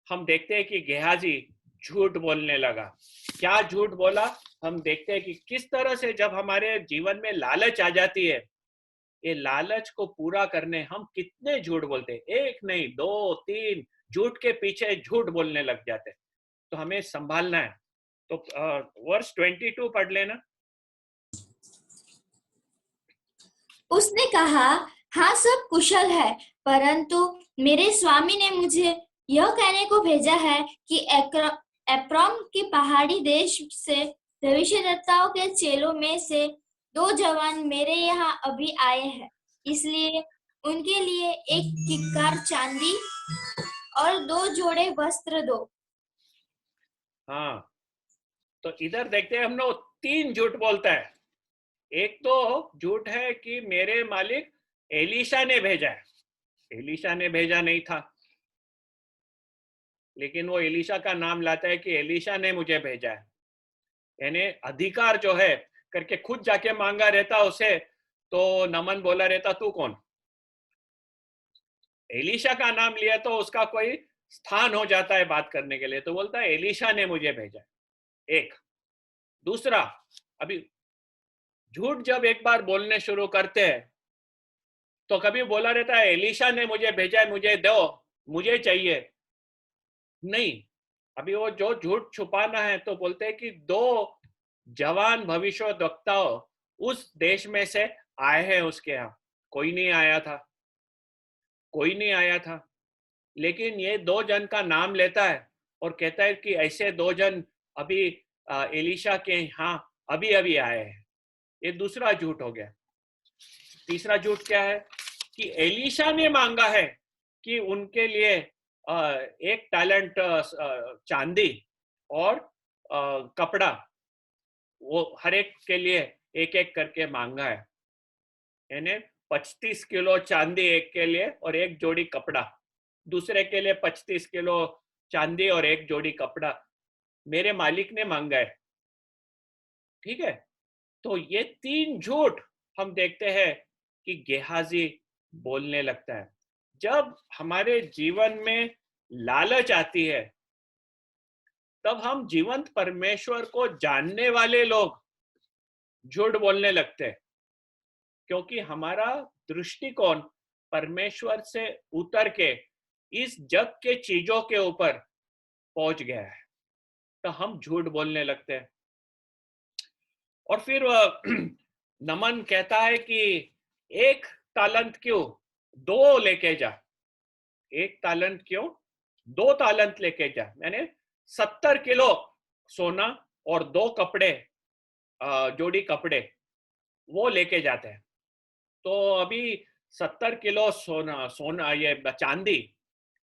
हम देखते हैं कि गेहाजी झूठ बोलने लगा। क्या झूठ बोला हम देखते हैं कि किस तरह से जब हमारे जीवन में लालच आ जाती है, ये लालच को पूरा करने हम कितने झूठ बोलते हैं। एक नहीं, 2, 3 झूठ के पीछे झूठ बोलने लग जाते हैं। तो हमें संभालना है। तो वर्ष 22 पढ़ लेना। उसने कहा हाँ सब कुशल है, परंतु मेरे स्वामी ने मुझे यह कहने को भेजा है कि एप्रॉम के पहाड़ी देश से भविष्यद्वक्ताओं के चेलों में से 2 जवान मेरे यहाँ अभी आए हैं, इसलिए उनके लिए एक किक्कार चांदी और 2 जोड़े वस्त्र दो। हाँ, तो इधर देखते हैं हम लोग 3 झूठ बोलता है। एक तो झूठ है कि मेरे मालिक एलीशा ने भेजा है। एलीशा ने भेजा नहीं था, लेकिन वो एलीशा का नाम लाता है कि एलीशा ने मुझे भेजा है। यानी अधिकार जो है करके खुद जाके मांगा रहता उसे, तो नमन बोला रहता तू कौन? एलीशा का नाम लिया तो उसका कोई स्थान हो जाता है बात करने के लिए, तो बोलता है एलीशा ने मुझे भेजा। एक। दूसरा, अभी झूठ जब एक बार बोलने शुरू करते हैं तो कभी बोला रहता है एलीशा ने मुझे भेजा है, मुझे दो, मुझे चाहिए। नहीं, अभी वो जो झूठ छुपाना है तो बोलते हैं कि 2 जवान भविष्यद्वक्ताओं उस देश में से आए हैं उसके यहाँ। कोई नहीं आया था, लेकिन ये 2 जन का नाम लेता है और कहता है कि ऐसे 2 जन अभी एलीशा के यहाँ अभी अभी आए हैं। ये दूसरा झूठ हो गया। तीसरा झूठ क्या है कि एलीशा ने मांगा है कि उनके लिए 1 टैलेंट चांदी और कपड़ा, वो हर एक के लिए एक एक करके मांगा है। यानी 35 किलो चांदी एक के लिए और 1 जोड़ी कपड़ा, दूसरे के लिए 35 किलो चांदी और 1 जोड़ी कपड़ा मेरे मालिक ने मांगा है। ठीक है, तो ये 3 झूठ हम देखते हैं कि गेहाजी बोलने लगता है। जब हमारे जीवन में लालच आती है तब हम जीवंत परमेश्वर को जानने वाले लोग झूठ बोलने लगते हैं, क्योंकि हमारा दृष्टिकोण परमेश्वर से उतर के इस जग के चीजों के ऊपर पहुंच गया है, तो हम झूठ बोलने लगते हैं। और फिर नमन कहता है कि एक तालंत क्यों, दो लेके जा। एक तालंत क्यों, दो तालंत लेके जा, यानी 70 किलो सोना और 2 कपड़े, जोड़ी कपड़े वो लेके जाते हैं। तो अभी 70 किलो सोना ये चांदी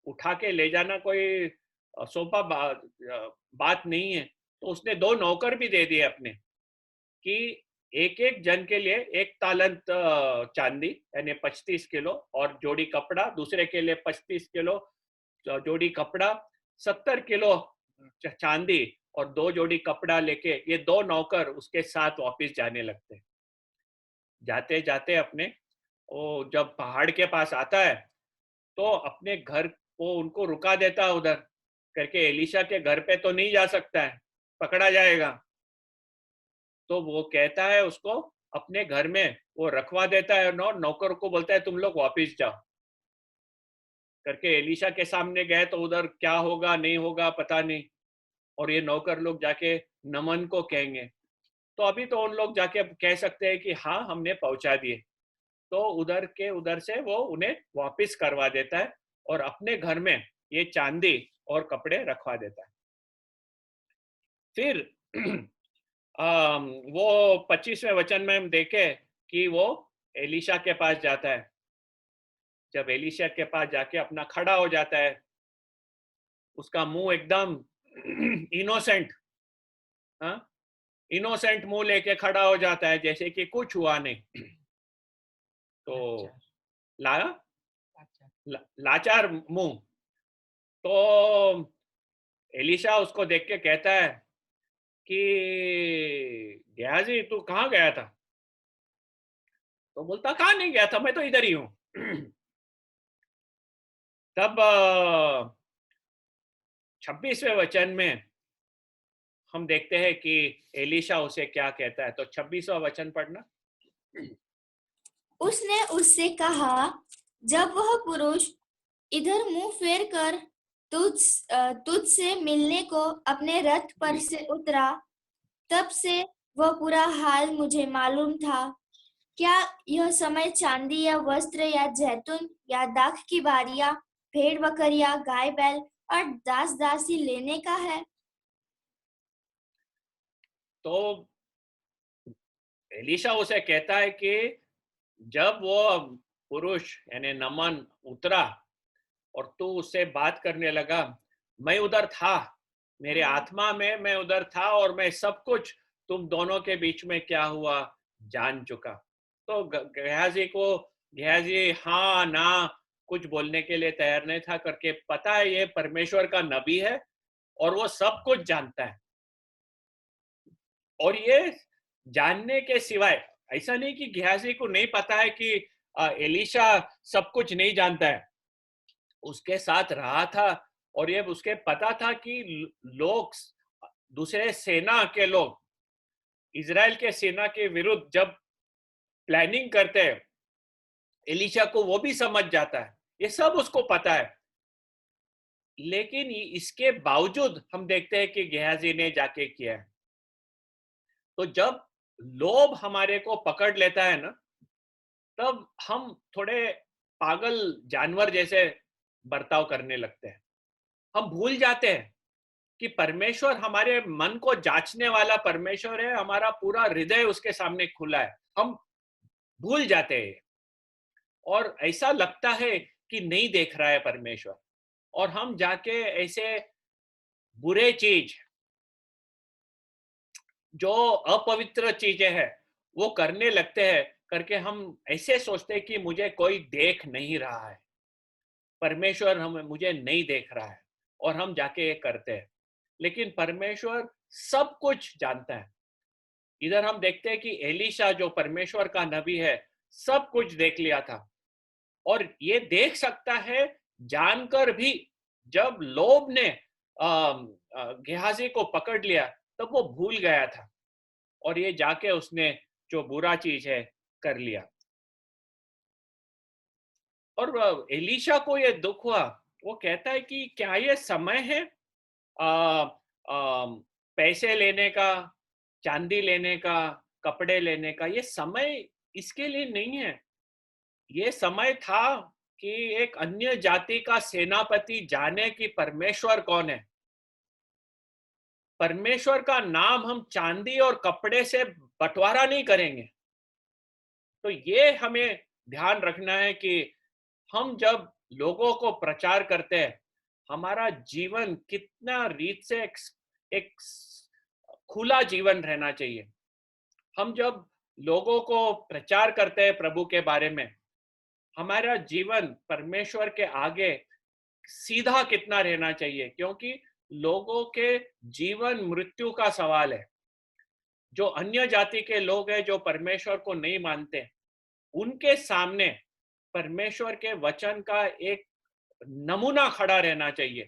उठा के ले जाना कोई सोपा बात नहीं है। तो उसने 2 नौकर भी दे दिए अपने, कि एक एक जन के लिए 1 तालंत चांदी यानी 35 किलो और जोड़ी कपड़ा, दूसरे के लिए 35 किलो जोड़ी कपड़ा, 70 किलो चांदी और 2 जोड़ी कपड़ा लेके ये 2 नौकर उसके साथ वापस जाने लगते हैं। जाते जाते अपने वो जब पहाड़ के पास आता है तो अपने घर को उनको रुका देता है उधर करके, एलिशा के घर पे तो नहीं जा सकता है, पकड़ा जाएगा। तो वो कहता है उसको अपने घर में वो रखवा देता है, नौकर को बोलता है तुम लोग वापस जाओ करके। एलिशा के सामने गए तो उधर क्या होगा नहीं होगा पता नहीं, और ये नौकर लोग जाके नमन को कहेंगे। तो अभी तो उन लोग जाके कह सकते हैं कि हाँ हमने पहुंचा दिए। तो उधर से वो उन्हें वापस करवा देता है और अपने घर में ये चांदी और कपड़े रखवा देता है। फिर वो 25वें वचन में हम देखें कि वो एलिशा के पास जाता है। जब एलिशा के पास जाके अपना खड़ा हो जाता है, उसका मुंह एकदम इनोसेंट, हाँ इनोसेंट मुंह लेके खड़ा हो जाता है जैसे कि कुछ हुआ नहीं। तो लाचार मुंह। तो एलिशा उसको देख के कहता है कि गेहाजी तू कहाँ गया था? तो बोलता कहाँ नहीं गया था, मैं तो इधर ही हूं। तब 26वें वचन में हम देखते हैं कि एलिशा उसे क्या कहता है। तो 26वां वचन पढ़ना। उसने उससे कहा, जब वह पुरुष इधर मुंह फेर कर तुझसे मिलने को अपने रथ पर से उतरा, तब से वह पूरा हाल मुझे मालूम था। क्या यह समय चांदी या वस्त्र या जैतून या दाख की बारियां, भेड़ बकरियां, गाय बैल और दास दासी लेने का है? तो एलिशा उसे कहता है कि जब वो पुरुष यानी नमन उतरा और तू उससे बात करने लगा, मैं उधर था, मेरे आत्मा में मैं उधर था और मैं सब कुछ तुम दोनों के बीच में क्या हुआ जान चुका। तो गेहाजी हाँ ना कुछ बोलने के लिए तैयार नहीं था करके, पता है ये परमेश्वर का नबी है और वो सब कुछ जानता है। और ये जानने के सिवाय ऐसा नहीं कि गेहाजी को नहीं पता है कि एलिशा सब कुछ नहीं जानता है, उसके साथ रहा था और ये उसके पता था कि लोग दूसरे सेना के लोग इजराइल के सेना के विरुद्ध जब प्लानिंग करते हैं, एलिशा को वो भी समझ जाता है, ये सब उसको पता है। लेकिन इसके बावजूद हम देखते हैं कि गेहाजी ने जाके किया है। तो जब लोभ हमारे को पकड़ लेता है ना, तब हम थोड़े पागल जानवर जैसे बर्ताव करने लगते हैं। हम भूल जाते हैं कि परमेश्वर हमारे मन को जांचने वाला परमेश्वर है, हमारा पूरा हृदय उसके सामने खुला है। हम भूल जाते हैं और ऐसा लगता है कि नहीं देख रहा है परमेश्वर, और हम जाके ऐसे बुरे चीज जो अपवित्र चीजें हैं वो करने लगते हैं करके। हम ऐसे सोचते हैं कि मुझे कोई देख नहीं रहा है, परमेश्वर मुझे नहीं देख रहा है, और हम जाके ये करते हैं। लेकिन परमेश्वर सब कुछ जानता है। इधर हम देखते हैं कि एलिशा जो परमेश्वर का नबी है सब कुछ देख लिया था, और ये देख सकता है जानकर भी जब लोभ ने गेहाजी को पकड़ लिया तब वो भूल गया था और ये जाके उसने जो बुरा चीज है कर लिया। और एलिशा को ये दुख हुआ वो कहता है कि क्या ये समय है आ, आ, पैसे लेने का, चांदी लेने का, कपड़े लेने का? ये समय इसके लिए नहीं है। ये समय था कि एक अन्य जाति का सेनापति जाने कि परमेश्वर कौन है। परमेश्वर का नाम हम चांदी और कपड़े से बंटवारा नहीं करेंगे। तो ये हमें ध्यान रखना है कि हम जब लोगों को प्रचार करते हैं, हमारा जीवन कितना रीत से एक खुला जीवन रहना चाहिए। हम जब लोगों को प्रचार करते हैं प्रभु के बारे में, हमारा जीवन परमेश्वर के आगे सीधा कितना रहना चाहिए, क्योंकि लोगों के जीवन मृत्यु का सवाल है। जो अन्य जाति के लोग हैं, जो परमेश्वर को नहीं मानते, उनके सामने परमेश्वर के वचन का एक नमूना खड़ा रहना चाहिए,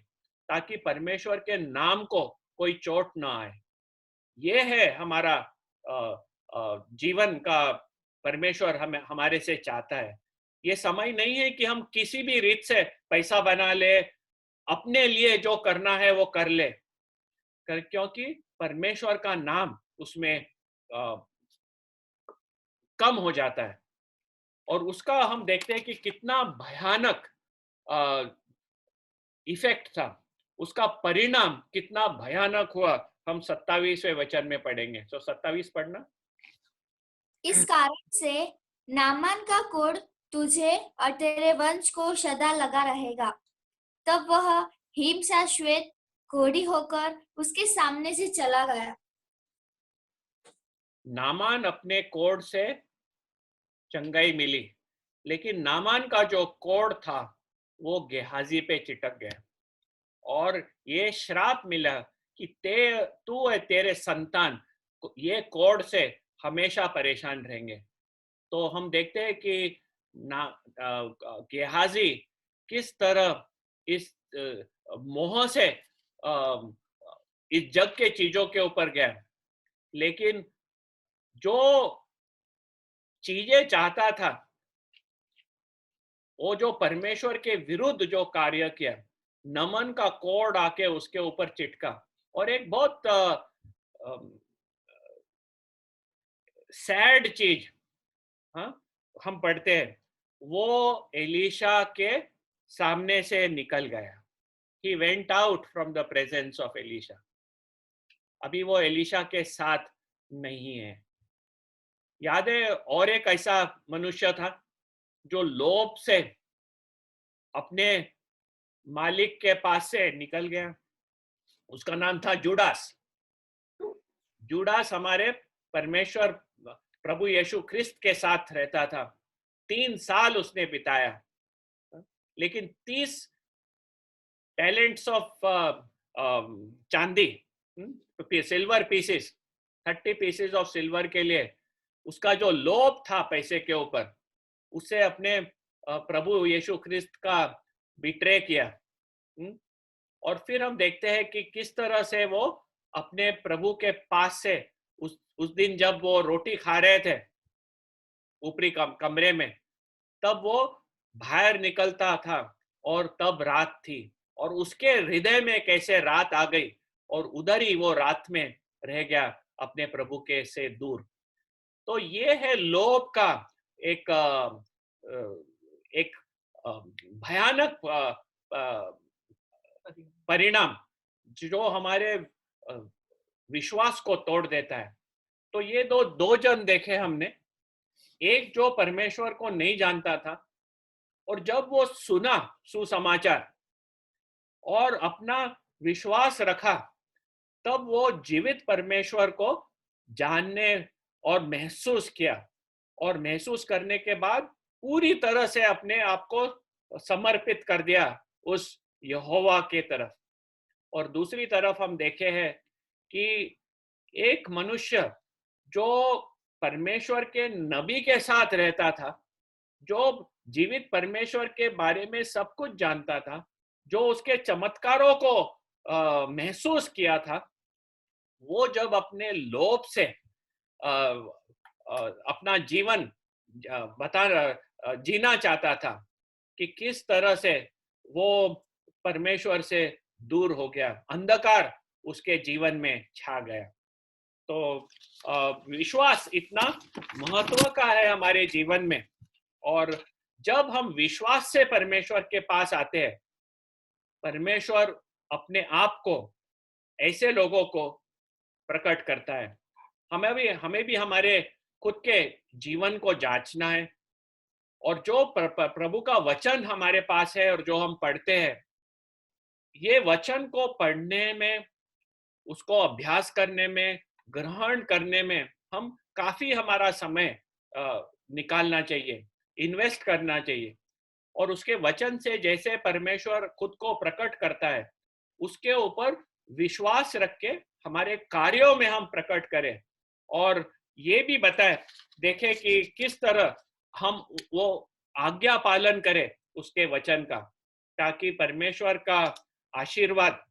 ताकि परमेश्वर के नाम को कोई चोट ना आए। ये है हमारा जीवन का परमेश्वर हमें हमारे से चाहता है। ये समय नहीं है कि हम किसी भी रीत से पैसा बना ले, अपने लिए जो करना है वो कर ले, क्योंकि परमेश्वर का नाम उसमें कम हो जाता है। और उसका हम देखते हैं कि कितना भयानक इफेक्ट था, उसका परिणाम कितना भयानक हुआ। हम 27वें वचन में पढ़ेंगे। तो 27 पढ़ना। इस कारण से नामान का कोढ़ तुझे और तेरे वंश को सदा लगा रहेगा। तब वह हिम सा श्वेत घोड़ी होकर उसके सामने से चला गया। नामान अपने कोढ़ से चंगाई मिली, लेकिन नामान का जो कोढ़ था वो गेहाजी पे चिटक गया, और ये श्राप मिला कि तू और तेरे संतान ये कोढ़ से हमेशा परेशान रहेंगे। तो हम देखते हैं कि गेहाजी किस तरह इस मोह से इस जग के चीजों के ऊपर गया, लेकिन जो चीजें चाहता था, वो जो परमेश्वर के विरुद्ध जो कार्य किया, नमन का कोढ़ आके उसके ऊपर चिटका। और एक बहुत सैड चीज, हाँ, हम पढ़ते हैं, वो एलीशा के सामने से निकल गया। He went out from the presence of Elisha. अभी वो एलीशा के साथ नहीं है। याद है, और एक ऐसा मनुष्य था जो लोभ से अपने मालिक के पास से निकल गया। उसका नाम था जुडास। जुडास हमारे परमेश्वर प्रभु यीशु ख्रिस्त के साथ रहता था। 3 साल उसने बिताया, लेकिन 30 टैलेंट्स ऑफ चांदी, silver pieces, 30 pieces of silver के लिए उसका जो लोभ था पैसे के ऊपर, उससे अपने प्रभु यीशु ख्रिस्त का बिट्रे किया। और फिर हम देखते हैं कि किस तरह से वो अपने प्रभु के पास से उस दिन जब वो रोटी खा रहे थे ऊपरी कमरे में, तब वो बाहर निकलता था और तब रात थी, और उसके हृदय में कैसे रात आ गई, और उधर ही वो रात में रह गया अपने प्रभु के से दूर। तो ये है लोभ का एक भयानक परिणाम, जो हमारे विश्वास को तोड़ देता है। तो ये दो जन देखे हमने, एक जो परमेश्वर को नहीं जानता था, और जब वो सुना सुसमाचार और अपना विश्वास रखा, तब वो जीवित परमेश्वर को जानने और महसूस किया, और महसूस करने के बाद पूरी तरह से अपने आप को समर्पित कर दिया उस यहोवा के तरफ। और दूसरी तरफ हम देखे हैं कि एक मनुष्य जो परमेश्वर के नबी के साथ रहता था, जो जीवित परमेश्वर के बारे में सब कुछ जानता था, जो उसके चमत्कारों को महसूस किया था, वो जब अपने लोभ से अपना जीवन जीना चाहता था कि किस तरह से वो परमेश्वर से दूर हो गया, अंधकार उसके जीवन में छा गया। तो विश्वास इतना महत्व का है हमारे जीवन में, और जब हम विश्वास से परमेश्वर के पास आते हैं, परमेश्वर अपने आप को ऐसे लोगों को प्रकट करता है। हमें भी हमारे खुद के जीवन को जांचना है, और जो प्रभु का वचन हमारे पास है और जो हम पढ़ते हैं, ये वचन को पढ़ने में, उसको अभ्यास करने में, ग्रहण करने में हम काफी हमारा समय निकालना चाहिए, इन्वेस्ट करना चाहिए। और उसके वचन से जैसे परमेश्वर खुद को प्रकट करता है, उसके ऊपर विश्वास रख के हमारे कार्यों में हम प्रकट करें, और ये भी बताए देखें कि किस तरह हम वो आज्ञा पालन करें उसके वचन का, ताकि परमेश्वर का आशीर्वाद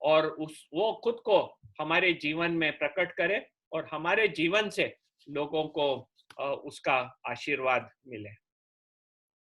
और वो खुद को हमारे जीवन में प्रकट करे और हमारे जीवन से लोगों को उसका आशीर्वाद मिले।